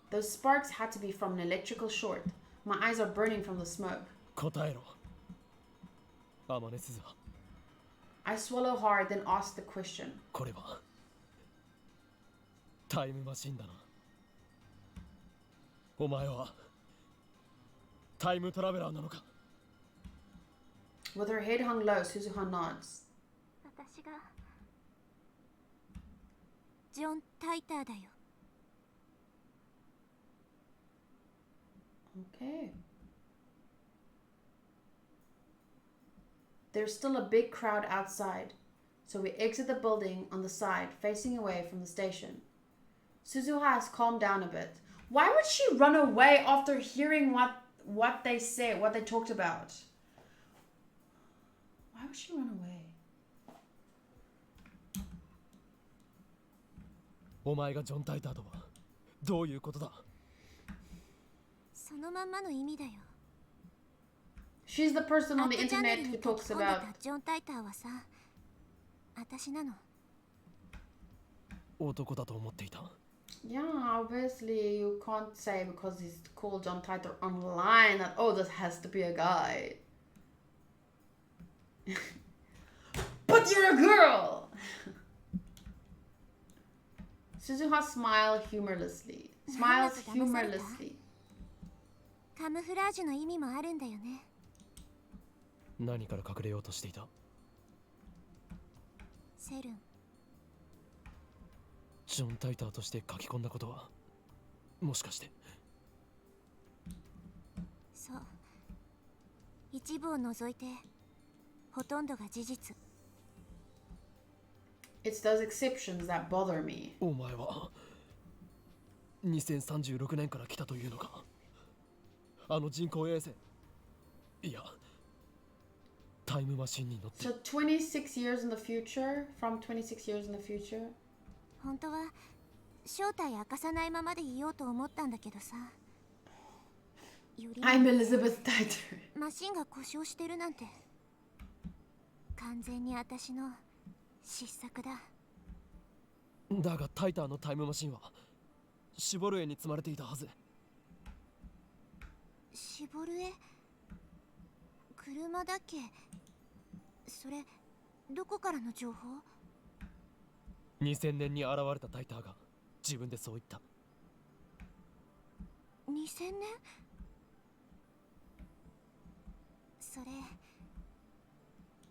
Those sparks had to be from an electrical short. My eyes are burning from the smoke. I swallow hard, then ask the question. With her head hung low, Suzuha nods. Okay. There's still a big crowd outside, so we exit the building on the side, facing away from the station. Suzuha has calmed down a bit. Why would she run away after hearing what they say, what they talked about? Why would she run away? She's the person on the internet who talks about... Yeah, obviously you can't say because he's called John Titor online that, oh, this has to be a guy. But you're a girl! Suzuha smiles humorlessly. カムフラージュの意味もあるんだよね。何から隠れようとしていた？セルン。ジョン・タイターとして書き込んだことはもしかして。そう、一部を除いてほとんどが事実。 It's those exceptions that bother me. お前は2036年から来たというのか？あの人工衛星、いやタイムマシンに乗って。 So 26 years in the future? From 26 years in the future? 本当は正体明かさないままでいようと思ったんだけどさ。より I'm Elizabeth Titor. マシンが故障してるなんて完全に私の失策だ。だがタイターのタイムマシンはシボルエに積まれていたはず。シボルエ、車だっけ？それどこからの情報？2000年に現れたタイターが自分でそう言った。2000年？それ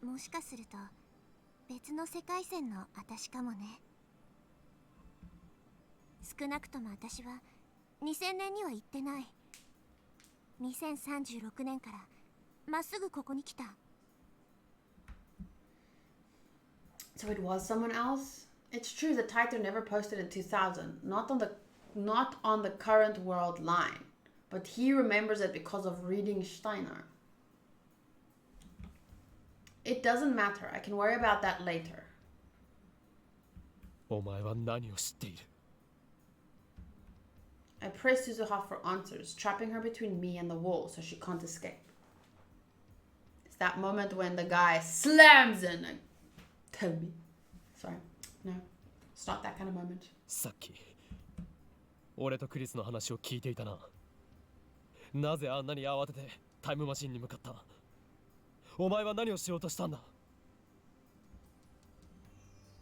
もしかすると別の世界線の私かもね。少なくとも私は2000年には行ってない。2036年からまっすぐここに来た。 So it was someone else? It's true that Titor never posted in 2000, not on the current world line, but he remembers it because of reading Steiner. It doesn't matter. I can worry about that later. お前は何を知っている？ I press Suzuha for answers, trapping her between me and the wall so she can't escape. It's that moment when the guy slams in. Tell me. Sorry. No. It's not that kind of moment. さっき俺とクリスの話を聞いていたな。なぜあんなに慌ててタイムマシンに向かった？お前は何をしようとしたんだ？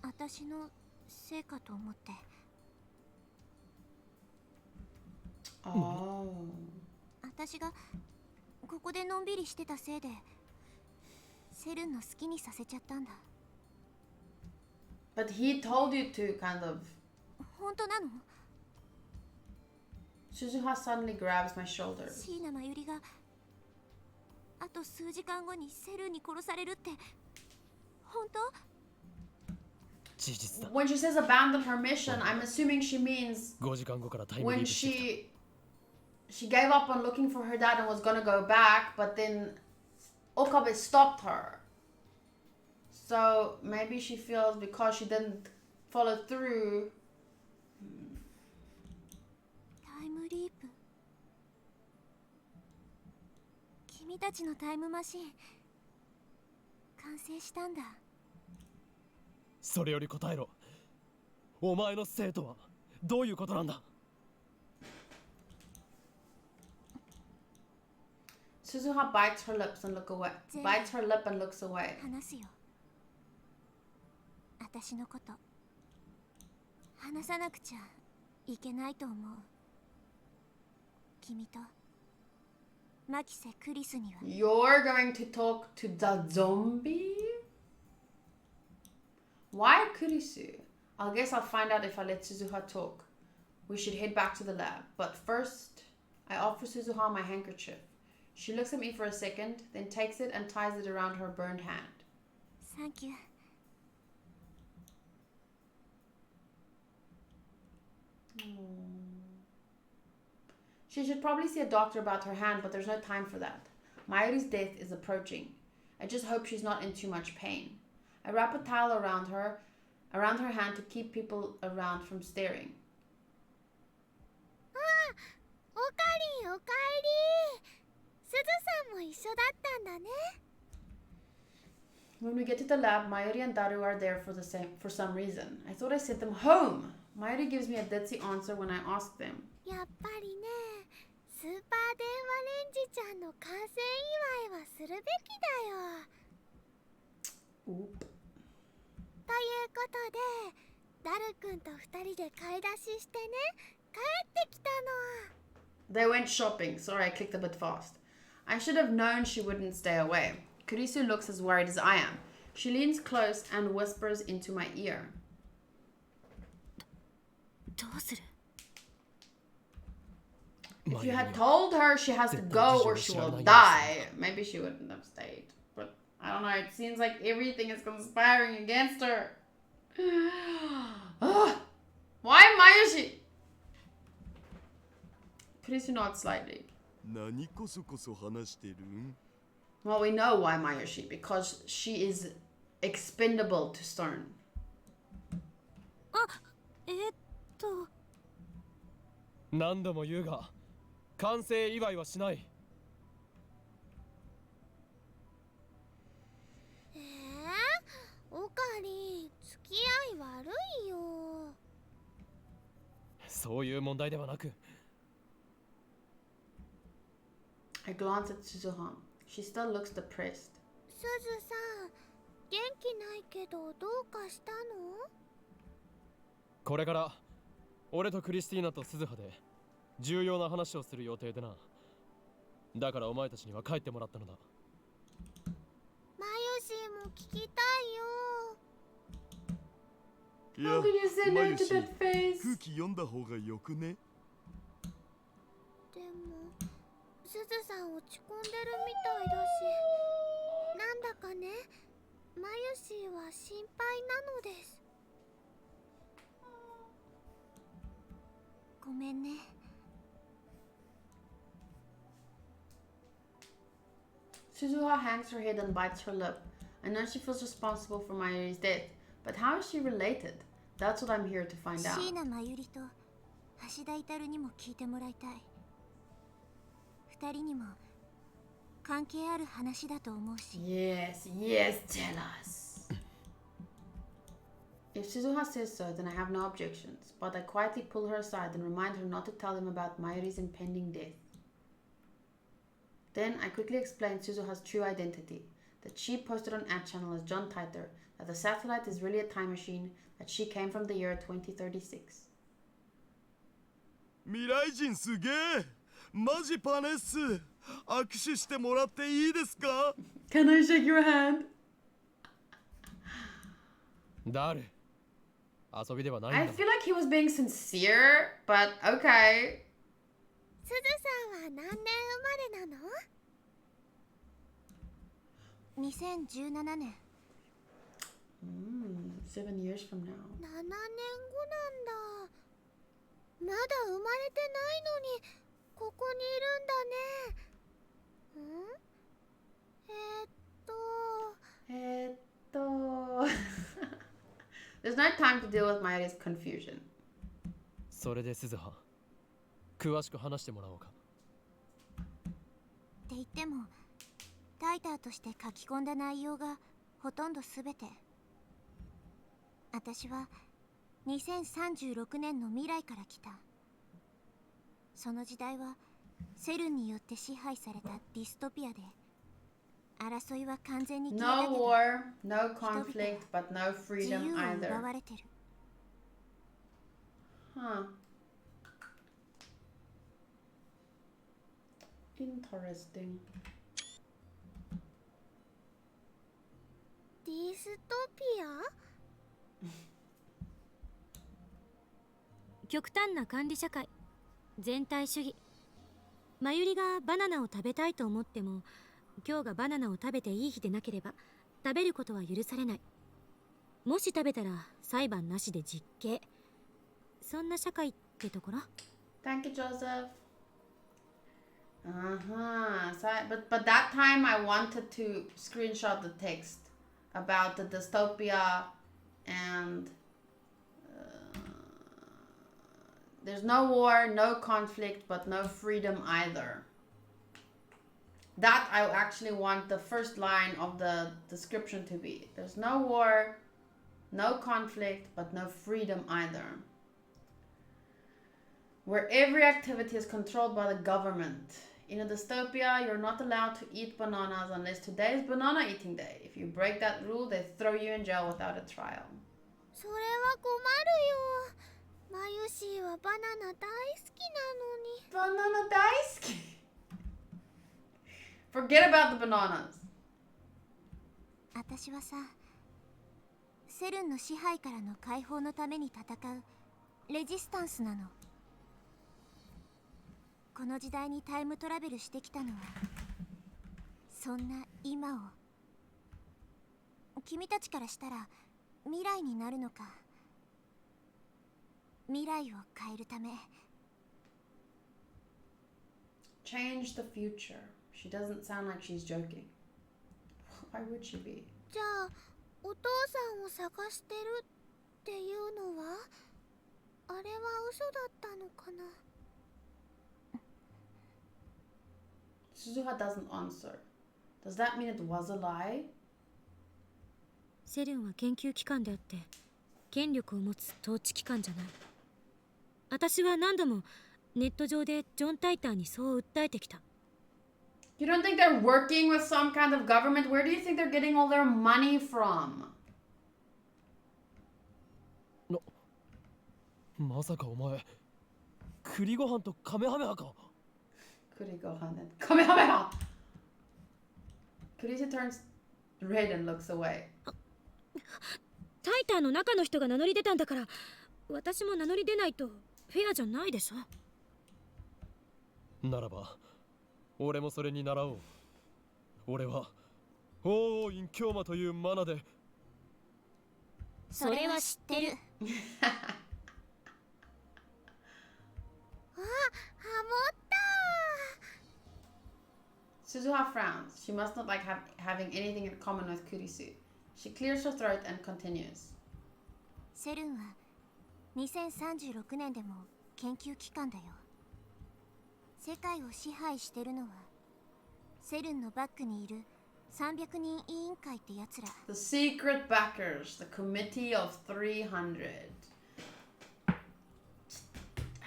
私のせいかと思って。Oh. 私がここでのんびりしてたせいでセルンの好きにさせちゃったんだ。 But he told you to kind of. 本当なの？ Suzuha suddenly grabs my shoulder. 椎名真由里があと数時間後にセルンに殺されるって本当？事実だ。 When she says abandon her mission, I'm assuming she means 5時間後からタイムリー when プしてき she gave up on looking for her dad and was gonna go back, but then Okabe stopped her. So maybe she feels because she didn't follow through. タイムリープ。君たちのタイムマシン完成したんだ。それより答えろ。お前の生徒はどういうことなんだ？ Suzuha bites her lips and bites her lip and looks away. 話すよ。私のこと話さなくちゃいけないと思う。君とマキセ・クリスには。 You're going to talk to the zombie? Why Kurisu? I guess I'll find out if I let Suzuha talk. We should head back to the lab. But first, I offer Suzuha my handkerchief. She looks at me for a second, then takes it and ties it around her burned hand. Thank you. She should probably see a doctor about her hand, but there's no time for that. Mayuri's death is approaching. I just hope she's not in too much pain. I wrap a towel around her hand to keep people around from staring. おかりんおかえり。すずさんも一緒だったんだね。 When we get to the lab, Mayuri and Daru are there for some reason. I thought I sent them home. Mayuri gives me a ditzy answer when I ask them. やっぱりね、スーパー電話レンジちゃんの完成祝いはするべきだよ。 Oop. ということで、ダルくんと二人で買い出ししてね、帰ってきたの。They went shopping. Sorry, I clicked a bit fast. I should have known she wouldn't stay away. Kurisu looks as worried as I am. She leans close and whispers into my ear. どうする? If you had told her she has to go or she will die, maybe she wouldn't have stayed. But I don't know, it seems like everything is conspiring against her. Why Mayushi? Kurisu nods slightly. 何こそこそ話してる? Well, we know why Mayushi, because she is expendable to SERN. 何度も言うが、完成祝いはしない。オカリ、付き合い悪いよ。そういう問題ではなく。I glance at Suzuha. She still looks depressed. すずさん、元気ないけどどうかしたの？これから俺とクリスティーナとスズハで重要な話をする予定でな。だからお前たちには帰ってもらったのだ。マユシも聞きたいよ。いや、 How could you say no マユ to シ、 that face? 空気読んだ方がよくね。でも、すずさん落ち込んでるみたいだし、なんだかね、マユシは心配なのです。ごめんね。Suzuha hangs her head and bites her lip. I know she feels responsible for Mayuri's death, but how is she related? That's what I'm here to find out. 椎名真由里と橋田至にも聞いてもらいたい。二人にも関係ある話だと思うし。Yes, yes, tell us. If Suzuha says so, then I have no objections, but I quietly pull her aside and remind her not to tell them about Mayuri's impending death. Then I quickly explain Suzuha's true identity, that she posted on AdChannel as John Titer, that the satellite is really a time machine, that she came from the year 2036. 未来人すげえ、マジパネっす。握手してもらっていいですか? Can I shake your hand? 誰? 遊びではないん I だ。 feel like he was being sincere, but okay. すずさんは何年生まれなの？ 2017年。7 years from now. 7年後なんだ。まだ生まれてないのにここにいるんだね。There's no time to deal with Mayuri's confusion. それでスズハ、詳しく話してもらおうか。って言っても、タイターとして書き込んだ内容がほとんどすべて。私は2036年の未来から来た。その時代はセルンによって支配されたディストピアで、争いは完全に消えたけ No ど、 war, no conflict, but no 自 freedom 由を奪 either. われてる。Huh. Interesting. ディストピア？極端な管理社会、全体主義。マユリがバナナを食べたいと思っても、今日がバナナを食べていい日でなければ食べることは許されない。もし食べたら裁判なしで実刑。そんな社会ってところ。 Thank you, Joseph. Uh-huh. So, but that time I wanted to screenshot the text about the dystopia and there's no war, no conflict, but no freedom either. That I actually want the first line of the description to be. There's no war, no conflict, but no freedom either. Where every activity is controlled by the government. In a dystopia, you're not allowed to eat bananas unless today is banana eating day. If you break that rule, they throw you in jail without a trial. それは困るよ。マユシーははバナナ大好きバナナ大好き Forget about the bananas なのに。私はさ、セルンの支配からの解放のために戦うレジスタンスなの。この時代にタイムトラベルしてきたのはそんな今を、君たちからしたら未来になるのか、未来を変えるため。 Change the future. She doesn't sound like she's joking. Why would she be? じゃあお父さんを探してるっていうのはあれは嘘だったのかな。 Suzuha doesn't answer. Does that mean it was a lie? セルンは研究機関であって権力を持つ統治機関じゃない。私は何度もネット上でジョン・タイターにそう訴えてきた。 You don't think they're working with some kind of government? Where do you think they're getting all their money from? まさかお前栗ご飯とカメハメハか。 Kurigohan and Kamehameha! Kurisa turns red and looks away. タイターの中の人が名乗り出たんだから私も名乗り出ないとフェアじゃないでしょ。ならば俺もそれに倣おう。俺は王院京馬というマナで。それは知ってる。あ、ハモった。 Suzuha frowns. She must not like having anything in common with Kurisu. She clears her throat and continues. セルンは2036年でも研究機関だよ。世界を支配してるのはセルンのバックにいる300人委員会ってやつら。 The secret backers, the committee of 300. I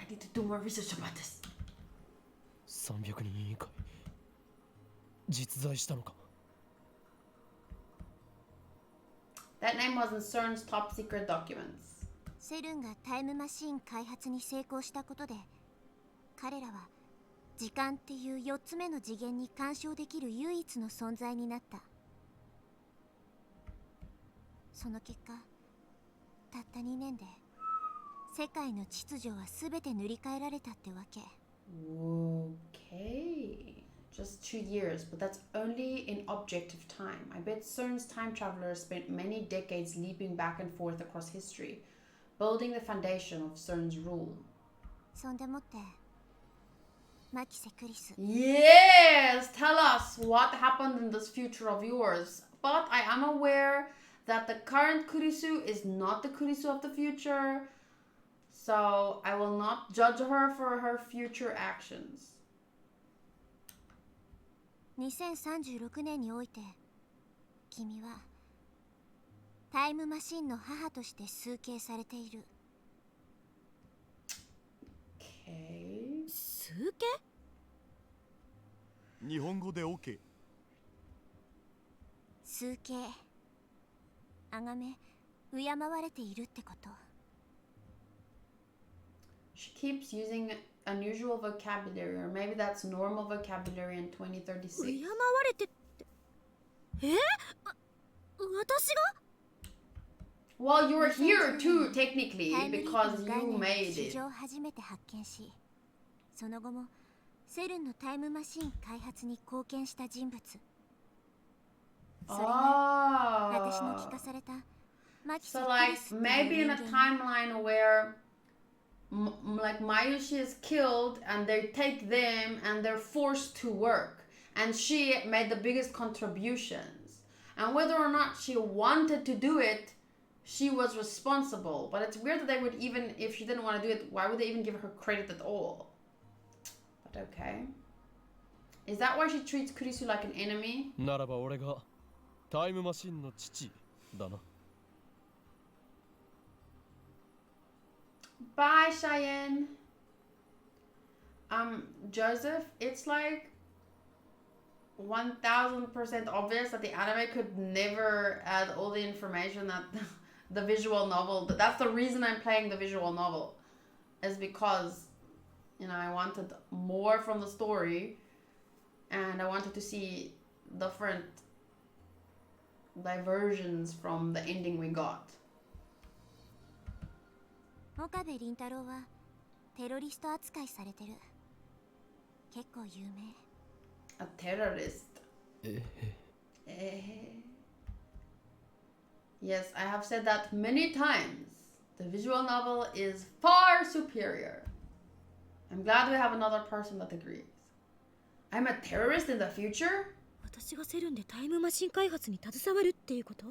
need to do more research about this. 300人委員会実在したのか。 That name was in CERN's top secret documents. セルンがタイムマシーン開発に成功したことで彼らは時間っていう4つ目の次元に干渉できる唯一の存在になった。その結果たった2年で世界の秩序は全て塗り替えられたってわけ。 Okay. Just 2 years, but that's only in objective time. I bet CERN's time travelers spent many decades leaping back and forth across history, building the foundation of CERN's rule. そんでもってマキセクリス。 Yes! Tell us what happened in this future of yours. But I am aware that the current Kurisu is not the Kurisu of the future, so I will not judge her for her future actions. 2036年において君はタイムマシンの母として崇敬されている。 Okay. 崇敬？日本語で OK。 崇敬、崇め、敬われているってこと。 She keeps using unusual vocabulary, or maybe that's normal vocabulary in 2036. 敬われてって、私が？ Well, you're here too, technically, タイムリープ because の概 you 念を made 史 it. 上初めて発見し、その後もセルンのタイムマシン開発に貢献した人物。それが私の聞かされたマキセ So ク like リスっていう maybe in 人 a 間。 timeline where like Mayushi is killed and they take them and they're forced to work, and she made the biggest contributions, and whether or not she wanted to do it, she was responsible. But it's weird that they would, even if she didn't want to do it, why would they even give her credit at all? But okay. Is that why she treats Kurisu like an enemy? ならば俺がタイムマシンの父だな。 Bye, Cheyenne. Joseph, it's like 1000% obvious that the anime could never add all the information that the visual novel. That's the reason I'm playing the visual novel. is because, you know, I wanted more from the story and I wanted to see different diversions from the ending we got. 岡部倫太郎はテロリスト扱いされてる。結構有名。A terrorist. Yes, I have said that many times. The visual novel is far superior. I'm glad we have another person that agrees. I'm a terrorist in the future? 私がセルンでタイムマシン開発に携わるっていうこと？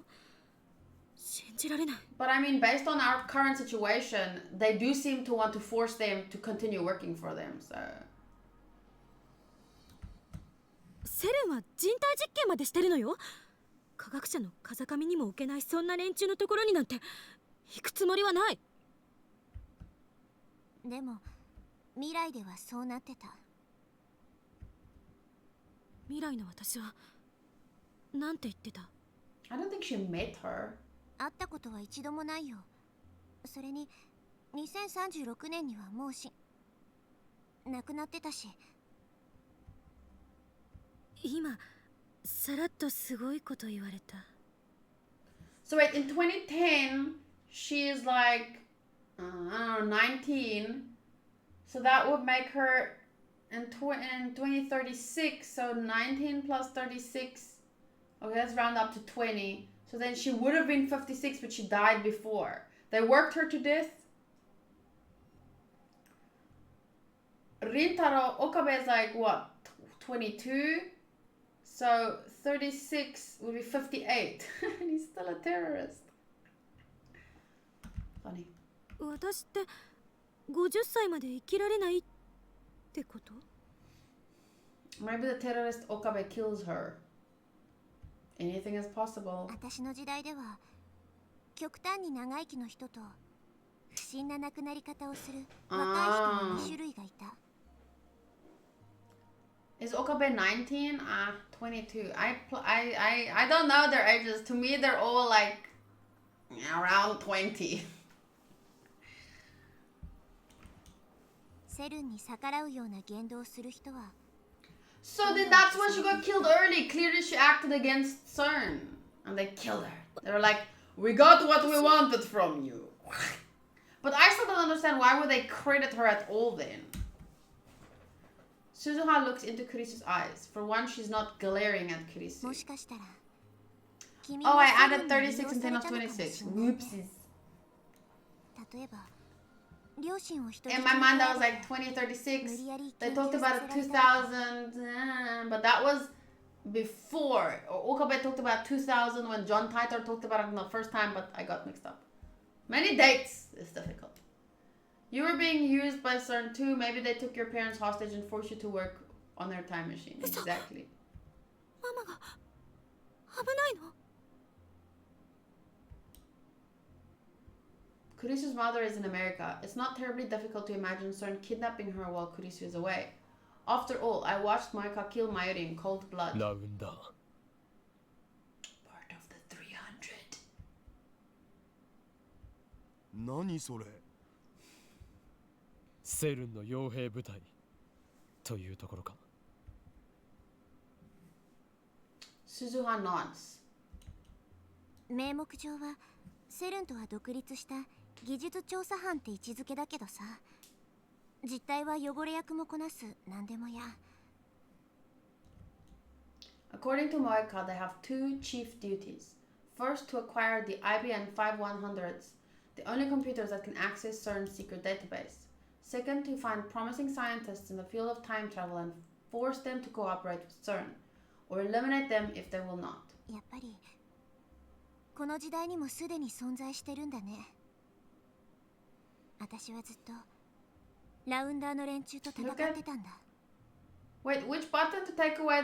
信じられない。 But I mean, based on our current situation, they do seem to want to force them to continue working for them, so... セルンは人体実験までしてるのよ。科学者の風上にも置けないそんな連中のところになんて行くつもりはない。でも未来ではそうなってた。未来の私はなんて言ってた？ I don't think she met her. 会ったことは一度もないよ。それに2036年にはもう亡くなってたし。今さらっとすごいこと言われた。 So wait, in 2010, she is like, I don't know, 19. So that would make her in 2036, so 19 plus 36. Okay, let's round up to 20. So then she would have been 56, but she died before. They worked her to death. Rintaro Okabe is like, what, 22? So 36 would be 58. And he's still a terrorist. Funny. 私って50歳まで生きられないってこと？ Maybe the terrorist Okabe kills her. Anything is possible. 私の時代では極端に長生きの人と不審な亡くなり方をする若い人の2種類がいた。Is Okabe 19? 22. I don't know their ages. To me, they're all like around 20. セルンに逆らうような言動をする人は So then that's when she got killed early. Clearly she acted against CERN. And they killed her. They were like, we got what we wanted from you. But I still don't understand why would they credit her at all then? Suzuha looks into Kurisu's eyes. For one, she's not glaring at Kurisu. もしかしたら Oh, I added 36 instead of 26. Whoopsies. 例えば両親を人質 In に my 取 mind, ら that れ was like 2036. 無理やり They 研 talked 究 about さ it せられた 2000, but that was before. Okabe talked about 2000 when John Titor talked about it the first time, but I got mixed up. Many dates is difficult. You were being used by CERN too. Maybe they took your parents hostage and forced you to work on their time machine. Exactly. ママが危ないの？ Kurisu's mother is in America. It's not terribly difficult to imagine CERN kidnapping her while Kurisu is away. After all, I watched Moika kill Mayuri in cold blood. ラウンダー Part of the 300. 何それ？セルンの傭兵部隊というところか。 Suzuha nods. 名目上はセルンとは独立した技術調査班って位置づけだけどさ、実態は汚れ役もこなす何でもや。 According to Moika, they have two chief duties. First, to acquire the IBM 5100s, the only computers that can access CERN's secret database. Second, to find promising scientists in the field of time travel and force them to cooperate with CERN, or eliminate them if they will not. やっぱりこの時代にもすでに存在してるんだね。私はずっとラウンダーの連中と戦ってたんだ。 Wait, which button to take away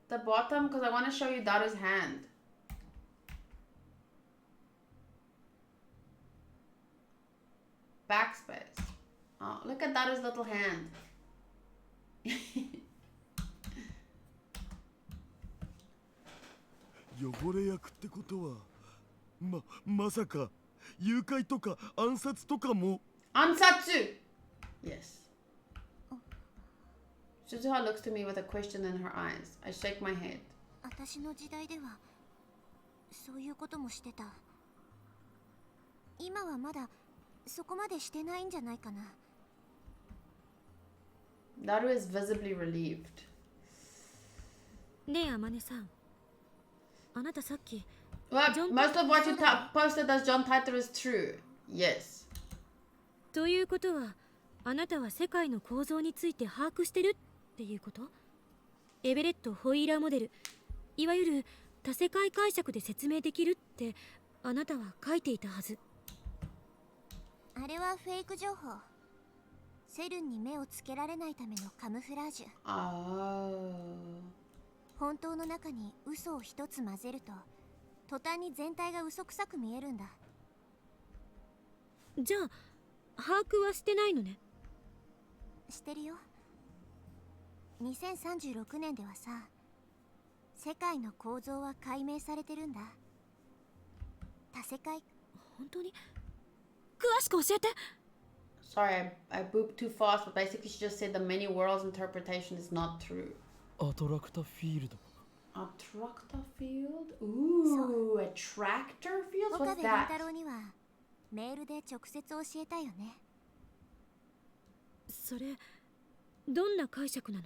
the bottom? Because I want to show you Daru's hand. Backspace. Oh, look at Daru's little hand. 汚れ役ってことはまさか誘拐とか暗殺とかも。Ansatsu! Yes. Suzuha looks to me with a question in her eyes. I shake my head. 私の時代ではそういうこともしてた。今はまだそこまでしてないんじゃないかな。Daru is visibly relieved. ねえ、あまねさん。あなたさっき。Well, most of what you posted as John title is true. Yes. ということは、あなたは世界の構造について把握してるっていうこと？エベレット・ホイーラーモデル、いわゆる多世界解釈で説明できるってあなたは書いていたはず。あれはフェイク情報。セルンに目をつけられないためのカムフラージュ。本当の中に嘘を一つ混ぜると途端に全体が嘘くさく見えるんだ。じゃあ把握はしてないのね。してるよ。2036年ではさ、世界の構造は解明されてるんだ。多世界。本当に詳しく教えて。 Sorry, I booped too fast, but basically she just said the many worlds interpretation is not true. アトラクタフィールド。Attractor field? Ooh, Attractor field? 岡 What's 部倫 that? 太郎にはメールで直接教えたよね。それどんな解釈なの？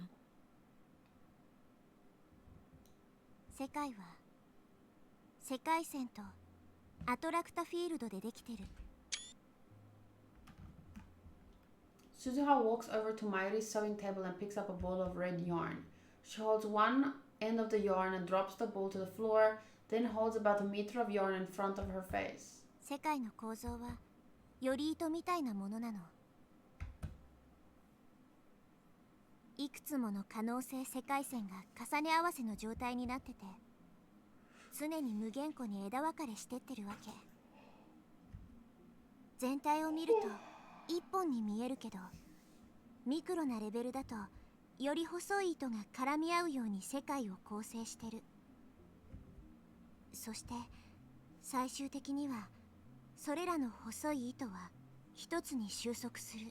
世界は世界線とアトラクタフィールドでできてる。 Suzuha walks over to Mayuri's sewing table and picks up a ball of red yarn. She holds one end of the yarn and drops the ball to the floor, then holds about a meter of yarn in front of her face. 世界の構造はより糸みたいなものなの。いくつもの可能性世界線が重ね合わせの状態になってて、常に無限個に枝分かれしてってるわけ。全体を見ると一本に見えるけど、ミクロなレベルだとより細い糸が絡み合うように世界を構成してる。そして最終的にはそれらの細い糸は一つに収束する。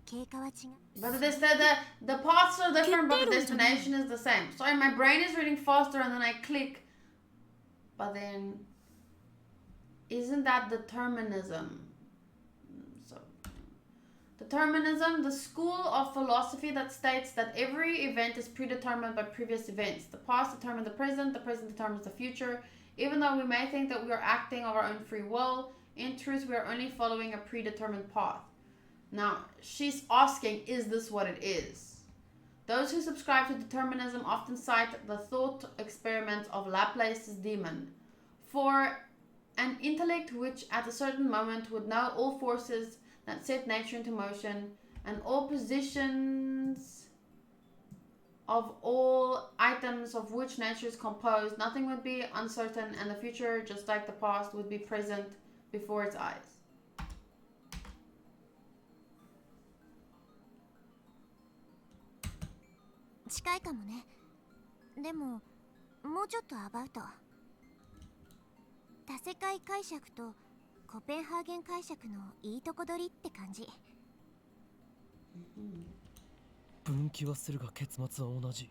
経過は違う。 But the paths are different, but the destination is the same. Sorry, my brain is reading faster and then I click. But then, isn't that determinism? So, determinism, the school of philosophy that states that every event is predetermined by previous events. The past determines the present determines the future. Even though we may think that we are acting of our own free will, in truth we are only following a predetermined path. Now, she's asking, is this what it is? Those who subscribe to determinism often cite the thought experiment of Laplace's demon. For an intellect which at a certain moment would know all forces that set nature into motion and all positions of all items of which nature is composed, nothing would be uncertain, and the future, just like the past, would be present before its eyes. 近いかもね。でももうちょっとアバウト。多世界解釈とコペンハーゲン解釈のいいとこ取りって感じ。分岐はするが結末は同じ。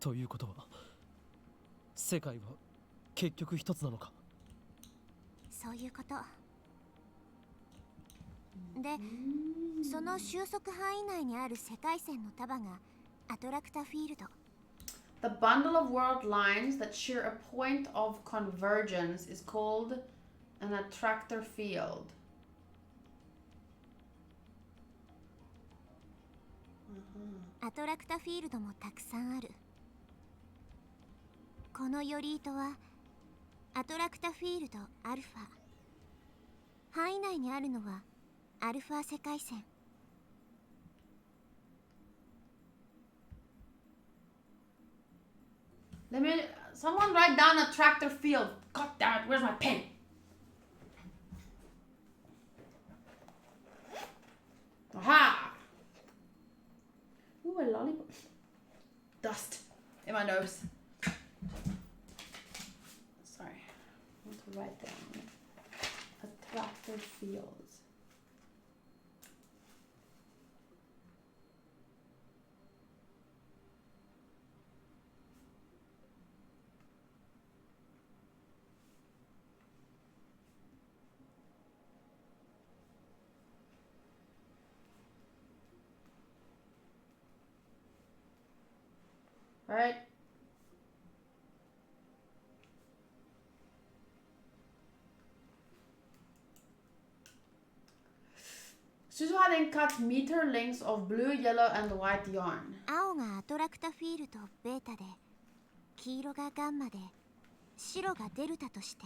ということは世界は結局一つなのか。そういうことで、その収束範囲内にある世界線の束がアトラクタフィールド。 The bundle of world lines that share a point of convergence is called an attractor field. アトラクタフィールドもたくさんある。このより糸はアトラクタフィールドアルファ。範囲内にあるのはアルファ世界線。Someone write down attractor field. God damn it, where's my pen? Aha! Ooh, a lollipop. Dust in my nose. Sorry, I want to write down attractor. attractor fields. Right? Suzu had then cut meter lengths of blue, yellow, and white yarn. 青がアトラクタフィールドベータで、黄色がガンマで、白がデルタとして、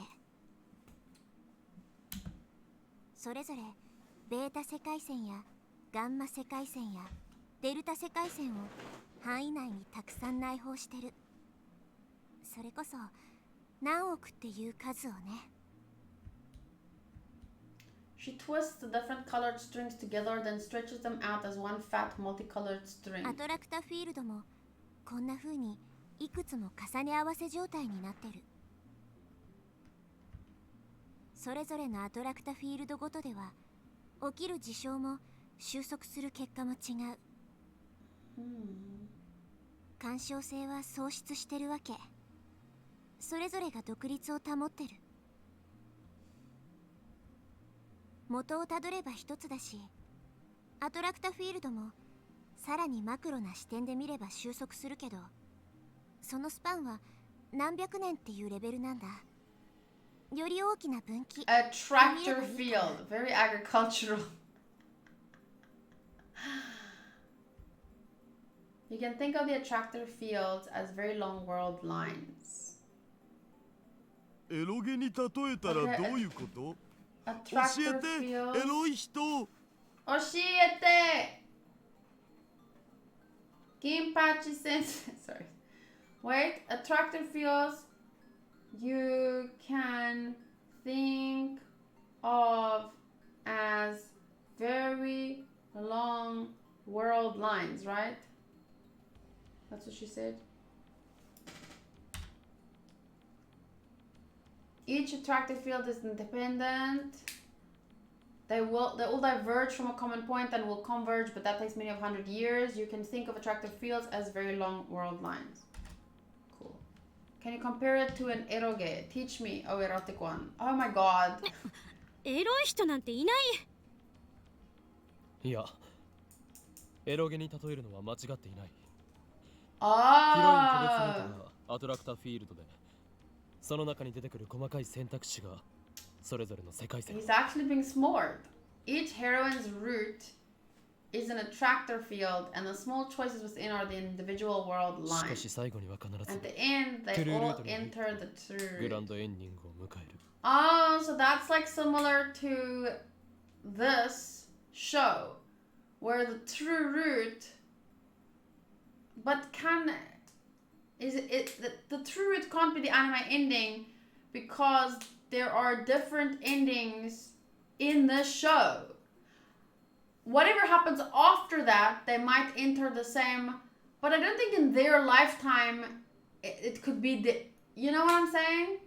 それぞれベータ世界線やガンマ世界線やデルタ世界線を範囲内にたくさん内包してる。それこそ何億っていう数をね。She twists the different colored strings together, then stretches them out as one fat multicolored string. アトラクタフィールドもこんな風にいくつも重ね合わせ状態になってる。それぞれのアトラクタフィールドごとでは起きる事象も収束する結果も違う。干渉性は喪失してるわけ。それぞれが独立を保ってる。元をたどれば一つだし、アトラクタフィールドもさらにマクロな視点で見れば収束するけど、そのスパンは何百年っていうレベルなんだ。より大きな分岐。Attractor field, very agricultural. You can think of the attractor fields as very long world lines. エロゲに例えたらどういうこと？教え Attractor て、 fields. エロい人。教えて。Gamepachi sense. Sorry. Wait. Attractor fields. You can think of as very long world lines, right? That's what she said. Each attractor field is independent. They all diverge from a common point and will converge, but that takes many of 100 years. You can think of attractor fields as very long world lines. Cool. Can you compare it to an eroge? Teach me, oh erotic one. Oh my god. エロい人なんていない。いや、エロゲに例えるのは間違っていない。広い個別ルート Ah. がアトラクタフィールドで、その中に出てくる細かい選択肢がそれぞれの世界線。 He's actually being smart. Each heroine's route is an attractor field, and the small choices within are the individual world しか lines. し最後には必ず At the end, they True all route. enter the グラ true. ンドエンディングを迎える。 Oh, so that's like similar to this show, where the true route, but the true route can't be the anime ending because there are different endings in this show. Whatever happens after that, they might enter the same, but I don't think in their lifetime it could be the, you know what I'm saying?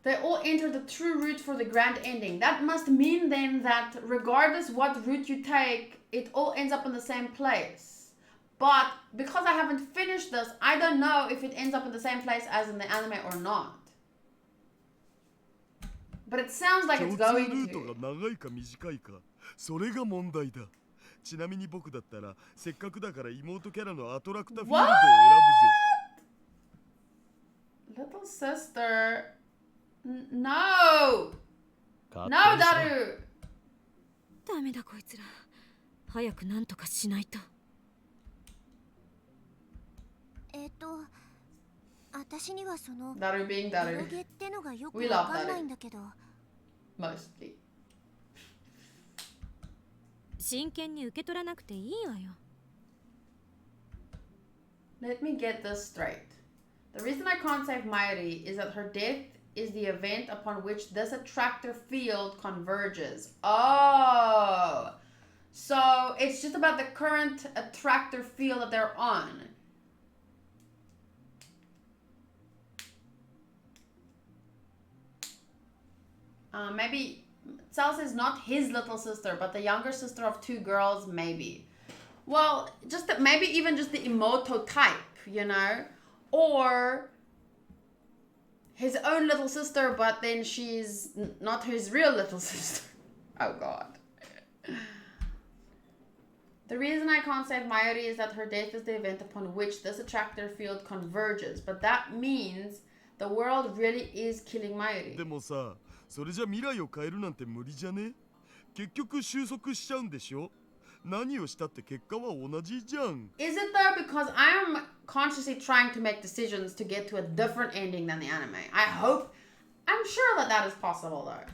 They all enter the true route for the grand ending. That must mean then that regardless what route you take, it all ends up in the same place. But because I haven't finished this, I don't know if it ends up in the same place as in the anime or not. But it sounds like 共 it's 通ル going ート to. が長いか短いか、それが問題だ。ちなみに僕だったらせっかくだから妹キャラのアトラクタフィールドを What? 選ぶぜ。 Little sister. No! 勝 No, 手にしろ Daru! ダメだこいつら。早くなんとかしないと。私にはその Daru being エロ Daru. ゲってのがよく We わ love かんない Daru. んだけど。 Mostly. 真剣に受け取らなくていいわよ。 Let me get this straight. The reason I can't save Mairi is that her death is the event upon which this attractor field converges. Oh! So it's just about the current attractor field that they're on. Maybe Cells is not his little sister, but the younger sister of two girls, maybe. Well, maybe even just the Emoto type, you know? Or his own little sister, but then she's not his real little sister. Oh god. The reason I can't save Mayuri is that her death is the event upon which this attractor field converges. But that means the world really is killing Mayuri. でもさ、それじゃ未来を変えるなんて無理じゃね？結局収束しちゃうんでしょ？何をしたって結果は同じじゃん。Is it though? Because I'm consciously trying to make decisions to get to a different ending than the anime. I'm sure that is possible though.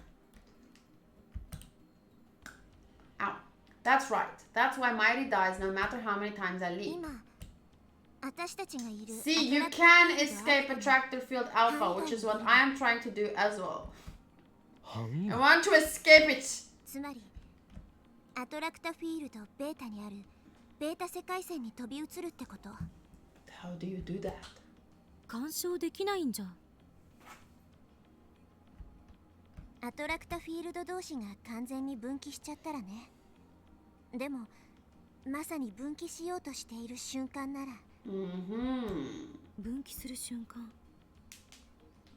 Ow. That's right. That's why Mighty dies no matter how many times I leave. See, you can escape Attractor Field Alpha, which is what I am trying to do as well. I want to escape it. つまりアトラクタフィールドベータにあるベータ世界線に飛び移るってこと。 How do you do that? 干渉できないんじゃ。アトラクタフィールド同士が完全に分岐しちゃったらね。でもまさに分岐しようとしている瞬間なら。分岐する瞬間。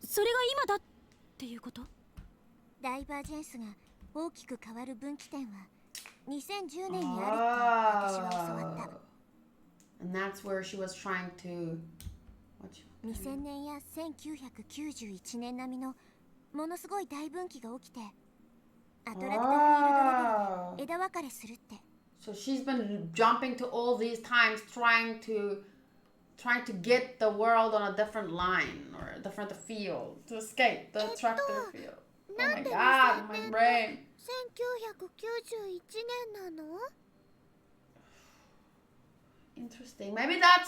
それが今だっていうこと？ダイバージェンスが大きく変わる分岐点は2010年にあるって私は教わった。And that's where she was trying to 2000年や1991年並みのものすごい大分岐が起きてアトラクタフィールドレベルで枝分かれするって。So she's been jumping to all these times trying to get the world on a different line or a different field to escape the attractor field. Oh my god, my brain. 1991年なの? Interesting. Maybe that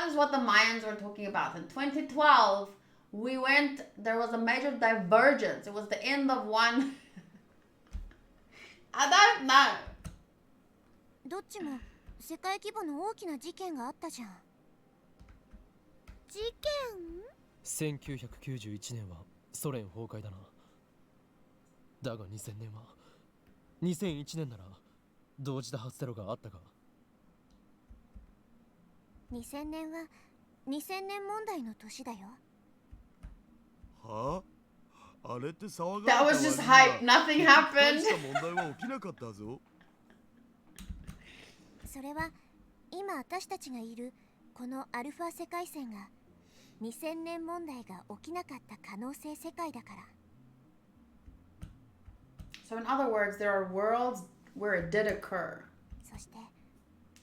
is what the Mayans were talking about. In 2012, there was a major divergence. It was the end of one. I don't know. どっちも世界規模の大きな事件があったじゃん。事件？1991年はソ連崩壊だな。だが2000年は2001年なら同時多発テロがあったか。2000年は2000年問題の年だよ。はあ？あれって騒がれた That was just hype. Nothing happened. 大した問題は起きなかったぞ。それは今私たちがいるこのアルファ世界線が2000年問題が起きなかった可能性世界だから。So in other words, there are worlds where it did occur. そして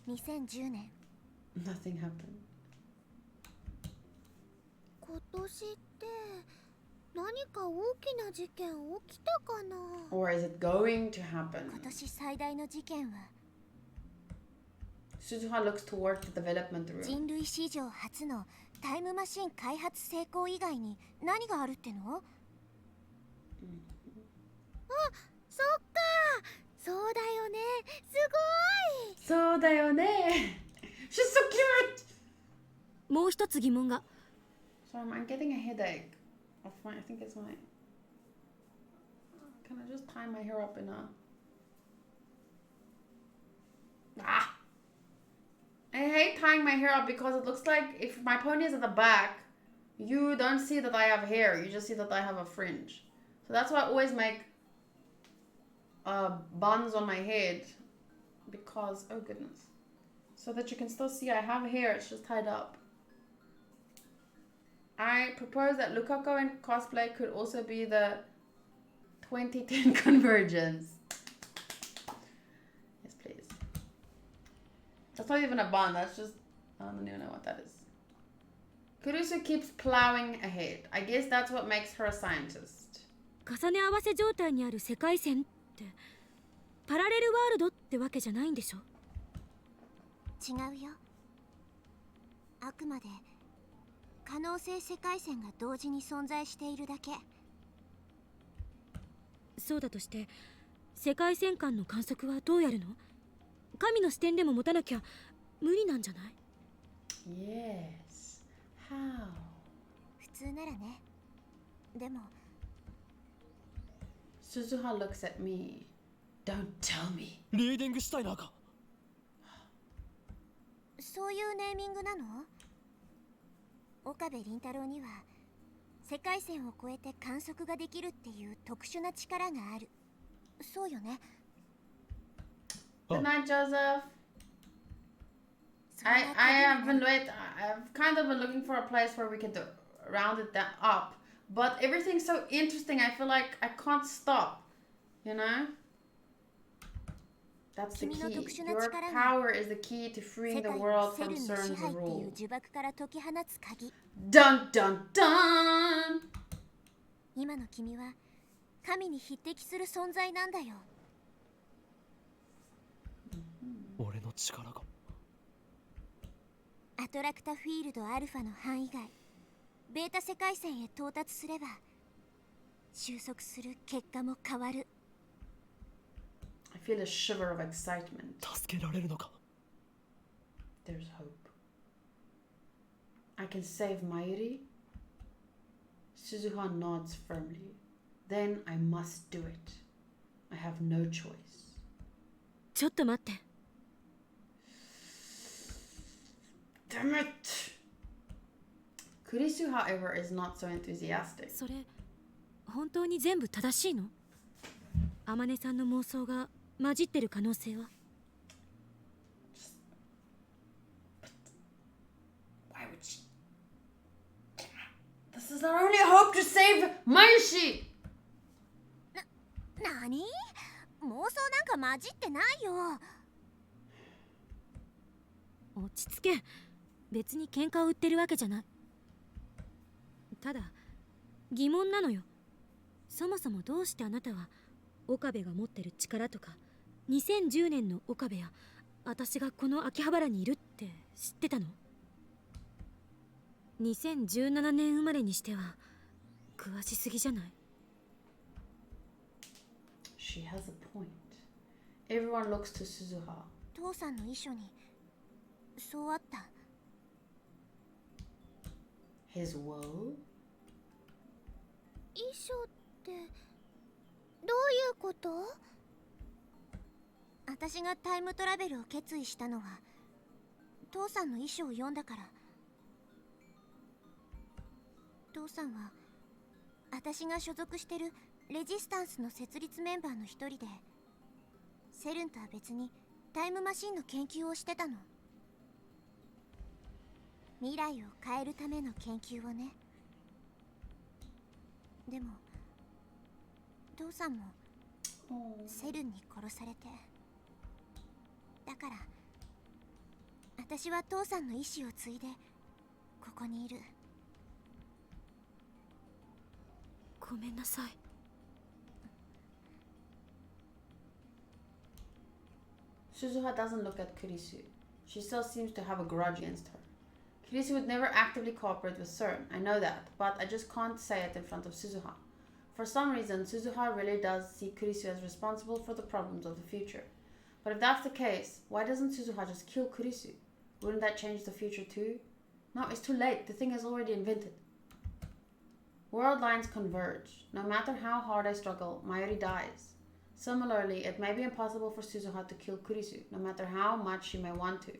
2010年 Nothing happened. 今年って何か大きな事件起きたかな？ Or is it going to happen? 今年最大の事件は Suzuha looks towards the development room. 人類史上初のタイムマシン開発成功以外に何があるっての？あ、そっか、そうだよね、すごい。そうだよね。She's so cute. もう一つ疑問が。So I'm getting a headache. I think it's my. Can I just tie my hair up in a? I hate tying my hair up because it looks like if my pony is at the back, you don't see that I have hair. You just see that I have a fringe. So that's why I always make buns on my head because, oh goodness. So that you can still see I have hair, it's just tied up. I propose that Lukako in cosplay could also be the 2010 convergence. Yes, please. That's not even a bun, that's just, I don't even know what that is. Kurusu keeps plowing ahead. I guess that's what makes her a scientist. 重ね合わせ状態にある世界線ってパラレルワールドってわけじゃないんでしょ？違うよ。あくまで可能性世界線が同時に存在しているだけ。そうだとして世界線間の観測はどうやるの？神の視点でも持たなきゃ無理なんじゃない？ Yes. How? 普通ならね。でも Suzuha looks at me. Don't tell me. リーディングしたいなか。そういうネーミングなの？岡部倫太郎には世界線を越えて観測ができるっていう特殊な力がある。そうよね。Good night, Joseph. I've kind of been looking for a place where we can round it up, but everything's so interesting. I feel like I can't stop. You know? That's the key. Your power is the key to freeing the world from CERN's rule. Dun dun dun! 今の君は神に匹敵する存在なんだよ。俺の力が。アトラクタフィールドアルファの範囲外、ベータ世界線へ到達すれば収束する結果も変わる。I feel a shiver of excitement. 助けられるのか。 There's hope. I can save Mayuri. Suzuha nods firmly. Then I must do it. I have no choice. ちょっと待って。Damn it! Kurisu, however, is not so enthusiastic. それ本当に全部正しいの？天音さんの妄想が混じってる可能性は？ Why would she? This is our only hope to save Mayushi! なに？妄想なんか混じってないよ。落ち着け。別に喧嘩を売ってるわけじゃない。ただ疑問なのよ。そもそもどうしてあなたは岡部が持ってる力とか2010年の岡部や私がこの秋葉原にいるって知ってたの？2017年生まれにしては詳しすぎじゃない？ She has a point. Everyone looks to Suzuha. 父さんの遺書にそうあった。His will? 遺書ってどういうこと？私がタイムトラベルを決意したのは父さんの遺書を読んだから。父さんは私が所属してるレジスタンスの設立メンバーの一人で、セルンとは別にタイムマシンの研究をしてたの。未来を変えるための研究をね。でも父さんもセルンに殺されて、だから私は父さんの意志を継いでここにいる。ごめんなさい。Suzuha doesn't look at Kurisu. She still seems to have a grudge against her. Kurisu would never actively cooperate with CERN, I know that, but I just can't say it in front of Suzuha. For some reason, Suzuha really does see Kurisu as responsible for the problems of the future. But if that's the case, why doesn't Suzuha just kill Kurisu? Wouldn't that change the future too? No, it's too late. The thing is already invented. Worldlines converge. No matter how hard I struggle, Mayuri dies. Similarly, it may be impossible for Suzuha to kill Kurisu, no matter how much she may want to.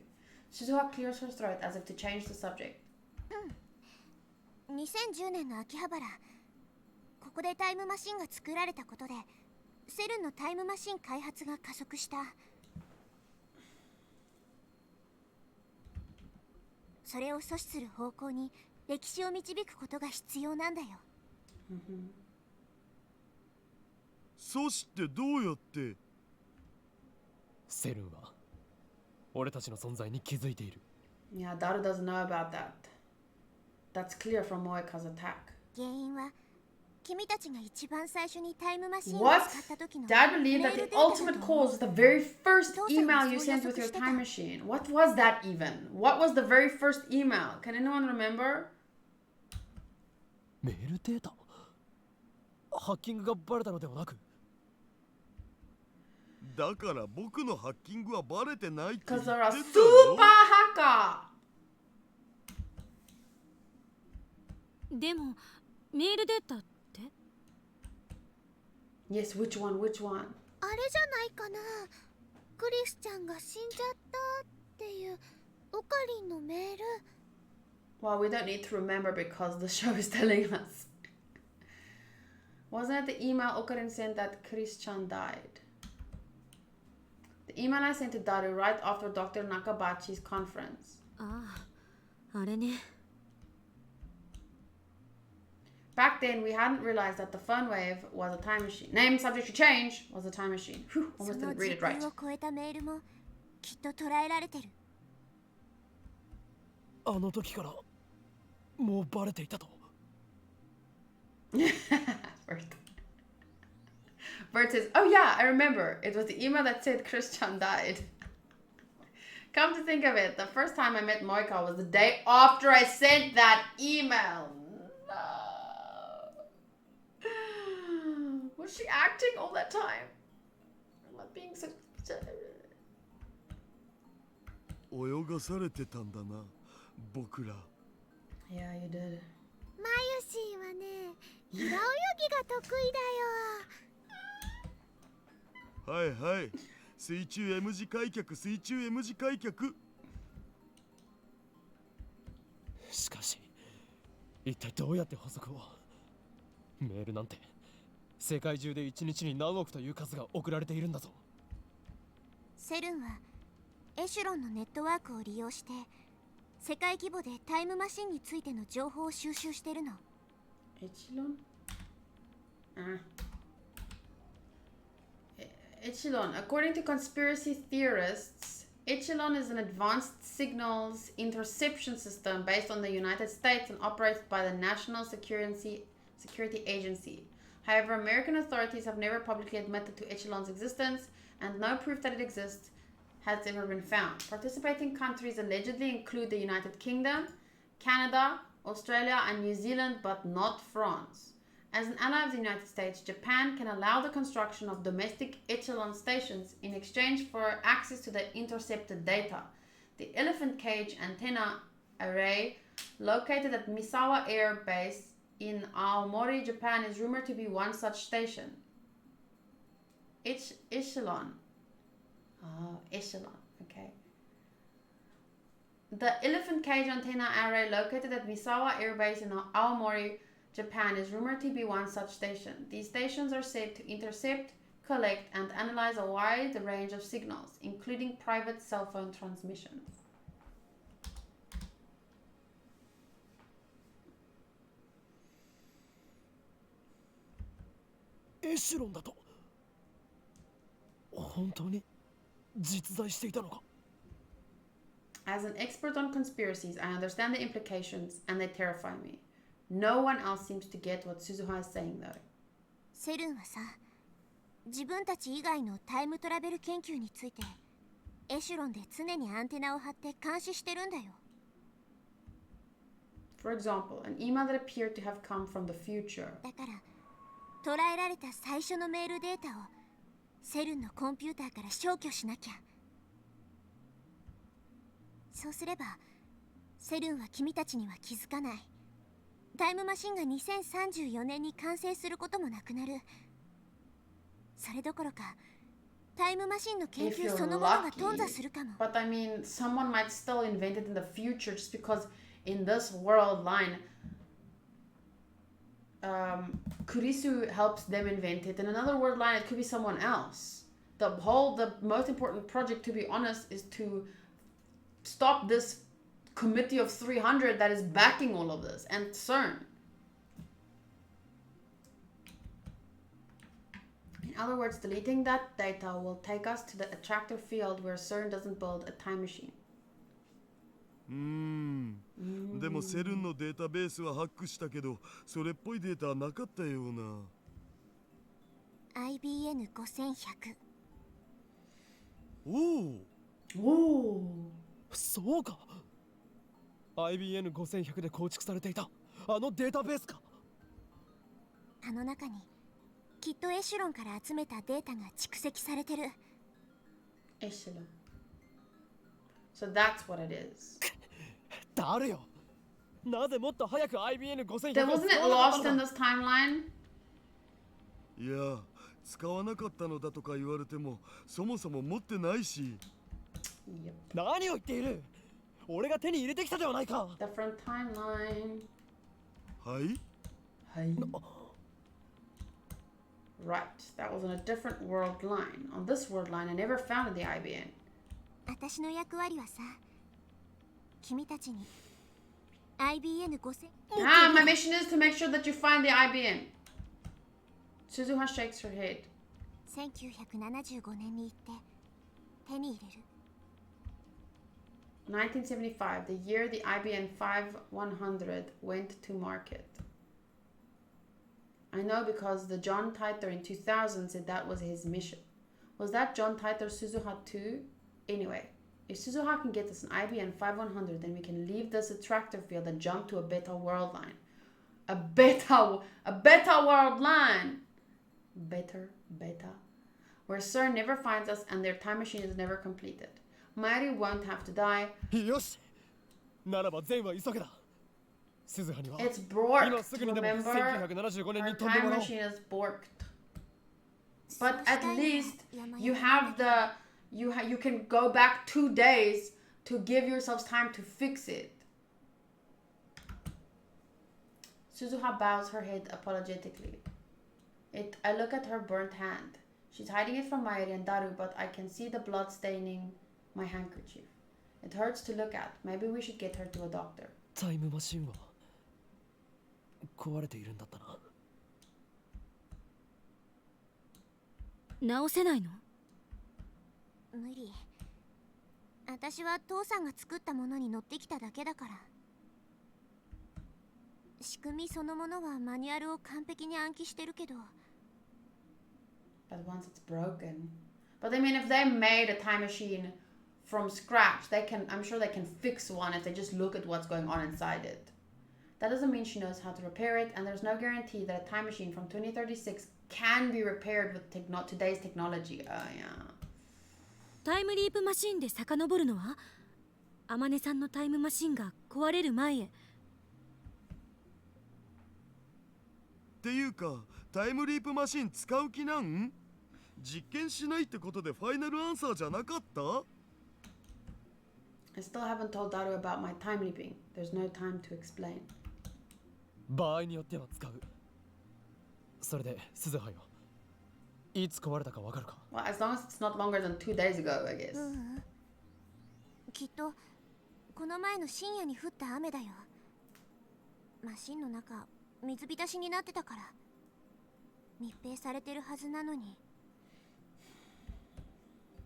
Suzuha clears her throat as if to change the subject. 2010年の秋葉原、ここでタイムマシンが作られたことでセルンのタイムマシン開発が加速した。それを阻止する方向に歴史を導くことが必要なんだよ。阻止ってどうやって？セルンは俺たちの存在に気づいている。Yeah, Daru doesn't know about that. That's clear from Moeka's attack. 原因は君たちが一番最初にタイムマシンを What? 使った時の Dad believed that the ultimate cause was the very first email you sent with your time machine. What was that even? What was the very first email? Can anyone remember? メールデータ？ハッキングがバレたのではなく？だから僕のハッキングはバレてないって言 Because って they're た a ろ。 super hacker. でもメールデータって Yes, which one? Which one? あれじゃないかな。クリスちゃんが死んじゃったっていうオカリンのメール。 Well, we don't need to remember because the show is telling us. Wasn't it the email Okarin sent that Christian died? The email I sent to Daru right after Dr. Nakabachi's conference. ああ、あれね。 Back then, we hadn't realized that the phone wave was a time machine. Name subject to change was a time machine. Whew, そ almost の didn't read 時 it right. 空を超えたメールもきっと捉えられてる。あの時からもうバレていたと。Bert says, oh yeah, I remember. It was the email that said Christian died. Come to think of it, the first time I met Moika was the day after I sent that email. No. Was she acting all that time? Am I being so... 泳がされてたんだな、僕ら。 Yeah, you did. マユシーはね、平泳ぎが得意だよ。はいはい。水中 M 字開脚、水中 M 字開脚。しかし一体どうやって補足を。メールなんて世界中で1日に何億という数が送られているんだぞ。セルンはエシュロンのネットワークを利用して世界規模でタイムマシンについての情報を収集してるの。Echelon? Echelon. According to conspiracy theorists, Echelon is an advanced signals interception system based on the United States and operated by the National Security Agency. However, American authorities have never publicly admitted to Echelon's existence, and no proof that it exists has ever been found. Participating countries allegedly include the United Kingdom, Canada, Australia, and New Zealand, but not France. As an ally of the United States, Japan can allow the construction of domestic Echelon stations in exchange for access to the intercepted data. The elephant cage antenna array located at Misawa Air Base in Aomori, Japan is rumored to be one such station. Echelon. Oh, Echelon. Okay. The elephant cage antenna array located at Misawa Air Base in Aomori, Japan is rumored to be one such station. These stations are said to intercept, collect, and analyze a wide range of signals, including private cell phone transmissions. Echelon だと本当に実在していたのか。 As an expert on conspiracies, I understand the implications and they terrify me. No one else seems to get what Suzuha is saying though. セルンはさ、自分たち以外のタイムトラベル研究についてエシュロンで常にアンテナを張って監視してるんだよ。 For example, an email that appeared to have come from the future. だから捉えられた最初のメールデータをセルンのコンピューターから消去しなきゃ。そうすればセルンは君たちには気づかない。タイムマシンが2034年に完成することもなくなる。それどころかタイムマシンの研究そのものが頓挫するかも。 But I mean, someone might still invent it in the future just because in this world line, Kurisu helps them invent it. In another world line, it could be someone else. The most important project, to be honest, is to stop this committee of 300 that is backing all of this, and CERN. In other words, deleting that data will take us to the attractor field where CERN doesn't build a time machine. でもセルンのデータベースはハックしたけど、それっぽいデータはなかったような。IBN5100。おお。そうか。IBN5100 で構築されていたあのデータベースか。あの中にきっとエシュロンから集めたデータが蓄積されてる。エシュロン。So that's what it is. 誰よ。なぜもっと早く IBN5100 Then wasn't it lost in this timeline? いや、使わなかったのだとか言われてもそもそも持ってないし。 Yep. 何を言っている。俺が手に入れてきたではないか。 Different timeline. はい。 Hey. Right, that was on a different world line. On this world line, I never found the IBN. 私の役割はさ、君たちに IBN5000 Ah, my mission is to make sure that you find the IBN. Suzuha shakes her head. 1975年に行って手に入れる。 1975, the year the IBN 5100 went to market. I know because the John Titor in 2000 said that was his mission. Was that John Titor Suzuha too? Anyway, if Suzuha can get us an IBN 5100, then we can leave this attractor field and jump to a beta world line. A beta world line! Beta. Where CERN never finds us and their time machine is never completed. Mairi won't have to die. よし。ならば全は急げだ。鈴葉には It's borked, 今すぐにでも remember? 1975年 Our に飛んでも time らおう。 machine is borked. But at least you have the you can go back 2 days to give yourselves time to fix it. Suzuha bows her head apologetically. I look at her burnt hand. She's hiding it from Mairi and Daru, but I can see the blood staining my handkerchief. It hurts to look at. Maybe we should get her to a doctor. タイムマシンは壊れているんだったな。直せないの？無理。私は父さんが作ったものに乗ってきただけだから。仕組みそのものはマニュアルを完璧に暗記してるけど。But once it's broken. But I mean, if they made a time machine from scratch, I'm sure they can fix one if they just look at what's going on inside it. That doesn't mean she knows how to repair it, and there's no guarantee that a time machine from 2036 can be repaired with today's technology. Yeah. タイムリープマシンで遡るのは？天音さんのタイムマシンが壊れる前へ。っていうか、タイムリープマシン使う気なん？実験しないってことでファイナルアンサーじゃなかった？ I still haven't told Daru about my time leaping. There's no time to explain. 場合によっては使う。それで鈴葉よ。いつ壊れたかわかるか？ Well, as long as it's not longer than 2 days ago, I guess. きっとこの前の深夜に降った雨だよ。マシンの中水浸しになってたから密閉されてるはずなのに。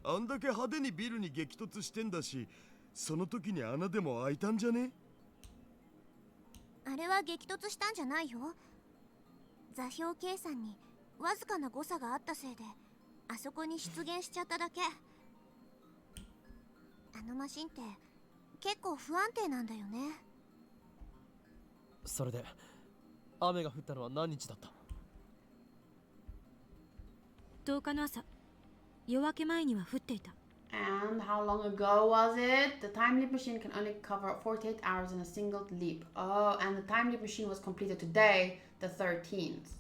あんだけ派手にビルに激突してんだし、その時に穴でも開いたんじゃね？あれは激突したんじゃないよ。座標計算にわずかな誤差があったせいであそこに出現しちゃっただけ。あのマシンって結構不安定なんだよね。それで雨が降ったのは何日だった？ 10日の朝、夜明け前には降っていた。 And how long ago was it? The time leap machine can only cover 48 hours in a single leap. Oh, and the time leap machine was completed today, the 13th.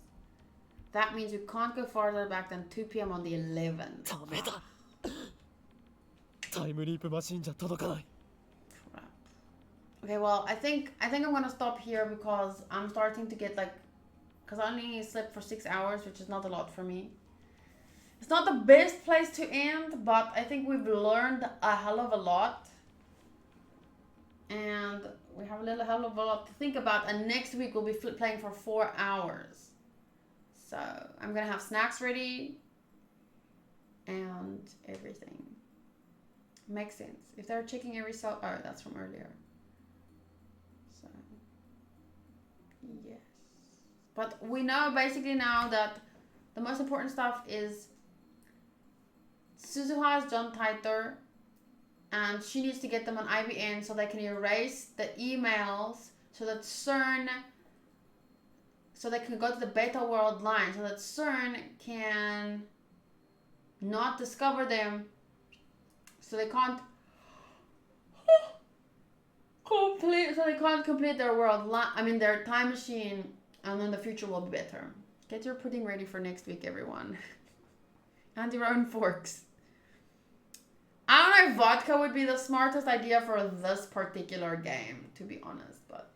That means we can't go farther back than 2 p.m. on the 11th. ダメだ。タイムリープマシンじゃ届かない。 Okay, well, I think I'm gonna stop here because I'm starting to get because I only slept for 6 hours, which is not a lot for me. It's not the best place to end, but I think we've learned a hell of a lot. And we have a hell of a lot to think about. And next week we'll be playing for 4 hours. So I'm gonna have snacks ready and everything. Makes sense. If they're checking every cell, oh, that's from earlier. So, yes. But we know basically now that the most important stuff is Suzuha's John Titor, and she needs to get them on IBN so they can erase the emails so that CERN, so they can go to the beta world line so that CERN can not discover them, so they can't complete their world line, their time machine, and then the future will be better. Get your pudding ready for next week, everyone. And your own forks. I don't know if vodka would be the smartest idea for this particular game, to be honest, but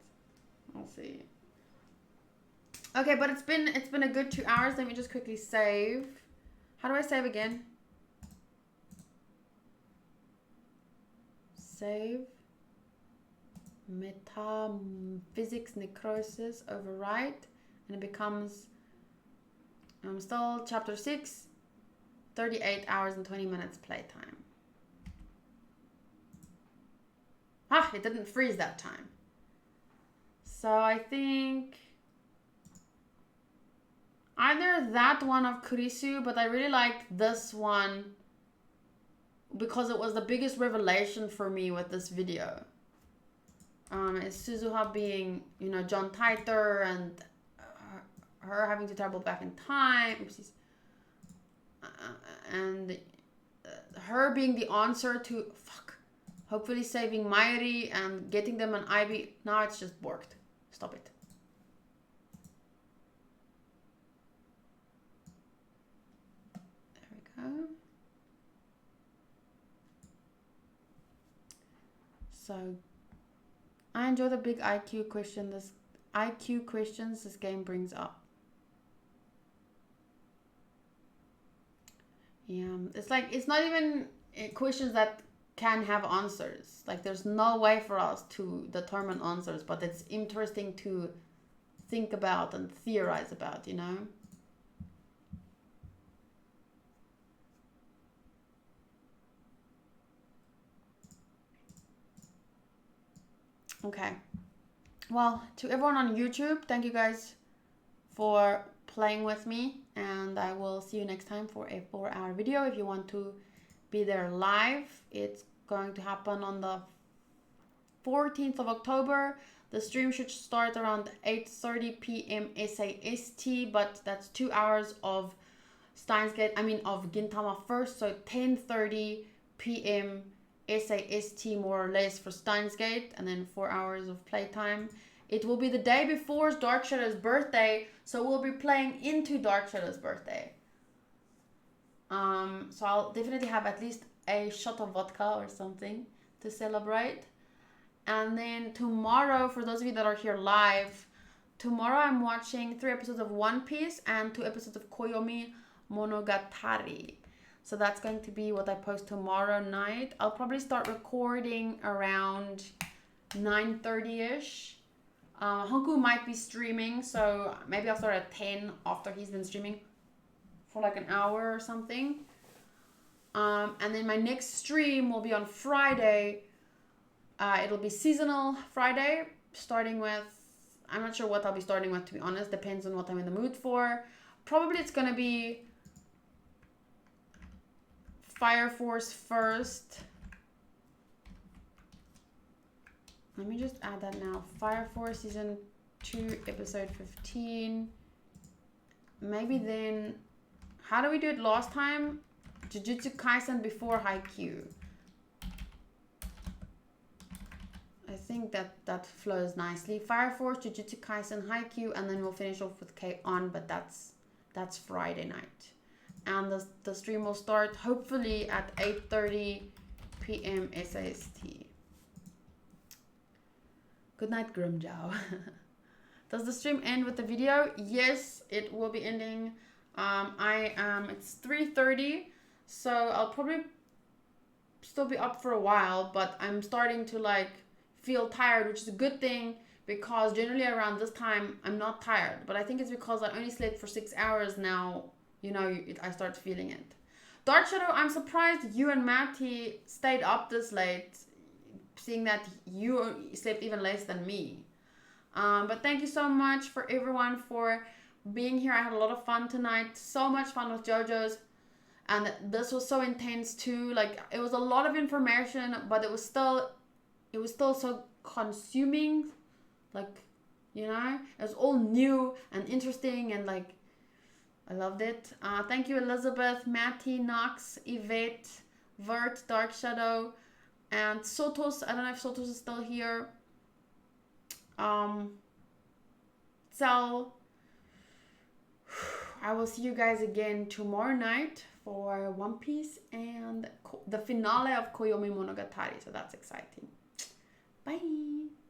we'll see. Okay, but it's been a good 2 hours. Let me just quickly save. How do I save again? Save. Metaphysics necrosis overwrite, and it becomes still chapter 6, 38 hours and 20 minutes playtime. It didn't freeze that time. So I think either that one of Kurisu, but I really liked this one because it was the biggest revelation for me with this video. Is Suzuha being, you know, John Titor and her having to travel back in time. Oopsies. And her being the answer to, hopefully saving Mayuri and getting them an Ivy. Now it's just borked. Stop it. There we go. So I enjoy the big IQ questions this game brings up. Yeah, it's like, it's not even questions that can have answers. Like, there's no way for us to determine answers, but it's interesting to think about and theorize about, you know? Okay. Well, to everyone on YouTube, thank you guys for playing with me, and I will see you next time for a 4-hour video. If you want to be there live, it's going to happen on the 14th of October. The stream should start around 8:30 p.m. SAST, but that's 2 hours of Steins Gate, of Gintama first, so 10:30 p.m. SAST more or less for Steins Gate, and then 4 hours of playtime. It will be the day before Dark Shadow's birthday, so we'll be playing into Dark Shadow's birthday. So I'll definitely have at least a shot of vodka or something to celebrate. And then tomorrow, for those of you that are here live, tomorrow I'm watching 3 episodes of One Piece and 2 episodes of Koyomi Monogatari. So that's going to be what I post tomorrow night. I'll probably start recording around 9:30ish. Honku might be streaming, so maybe I'll start at 10 after he's been streaming for like an hour or something. And then my next stream will be on Friday. It'll be seasonal Friday, starting with, I'm not sure what I'll be starting with, to be honest. Depends on what I'm in the mood for. Probably it's going to be Fire Force first. Let me just add that now. Fire Force Season 2, Episode 15. Maybe then, how do we do it last time? Jujutsu Kaisen before Haikyuu. I think that flows nicely. Fire Force, Jujutsu Kaisen, Haikyuu, and then we'll finish off with K-On, but that's Friday night. And the stream will start hopefully at 8:30 p.m. SAST. Good night, Grimjow. Does the stream end with the video? Yes, it will be ending. It's 3:30, so I'll probably still be up for a while, but I'm starting to like feel tired, which is a good thing because generally around this time I'm not tired, but I think it's because I only slept for 6 hours now. You know, I start feeling it. Dark Shadow, I'm surprised you and Matty stayed up this late, seeing that you slept even less than me. But thank you so much for everyone for being here. I had a lot of fun tonight. So much fun with JoJo's. And this was so intense too. Like, it was a lot of information, but it was still so consuming. Like, you know, it was all new and interesting and like, I loved it. Thank you, Elizabeth, Matty, Knox, Yvette, Vert, Dark Shadow, and Sotos. I don't know if Sotos is still here. Cell. I will see you guys again tomorrow night for One Piece and the finale of Koyomi Monogatari. So that's exciting. Bye!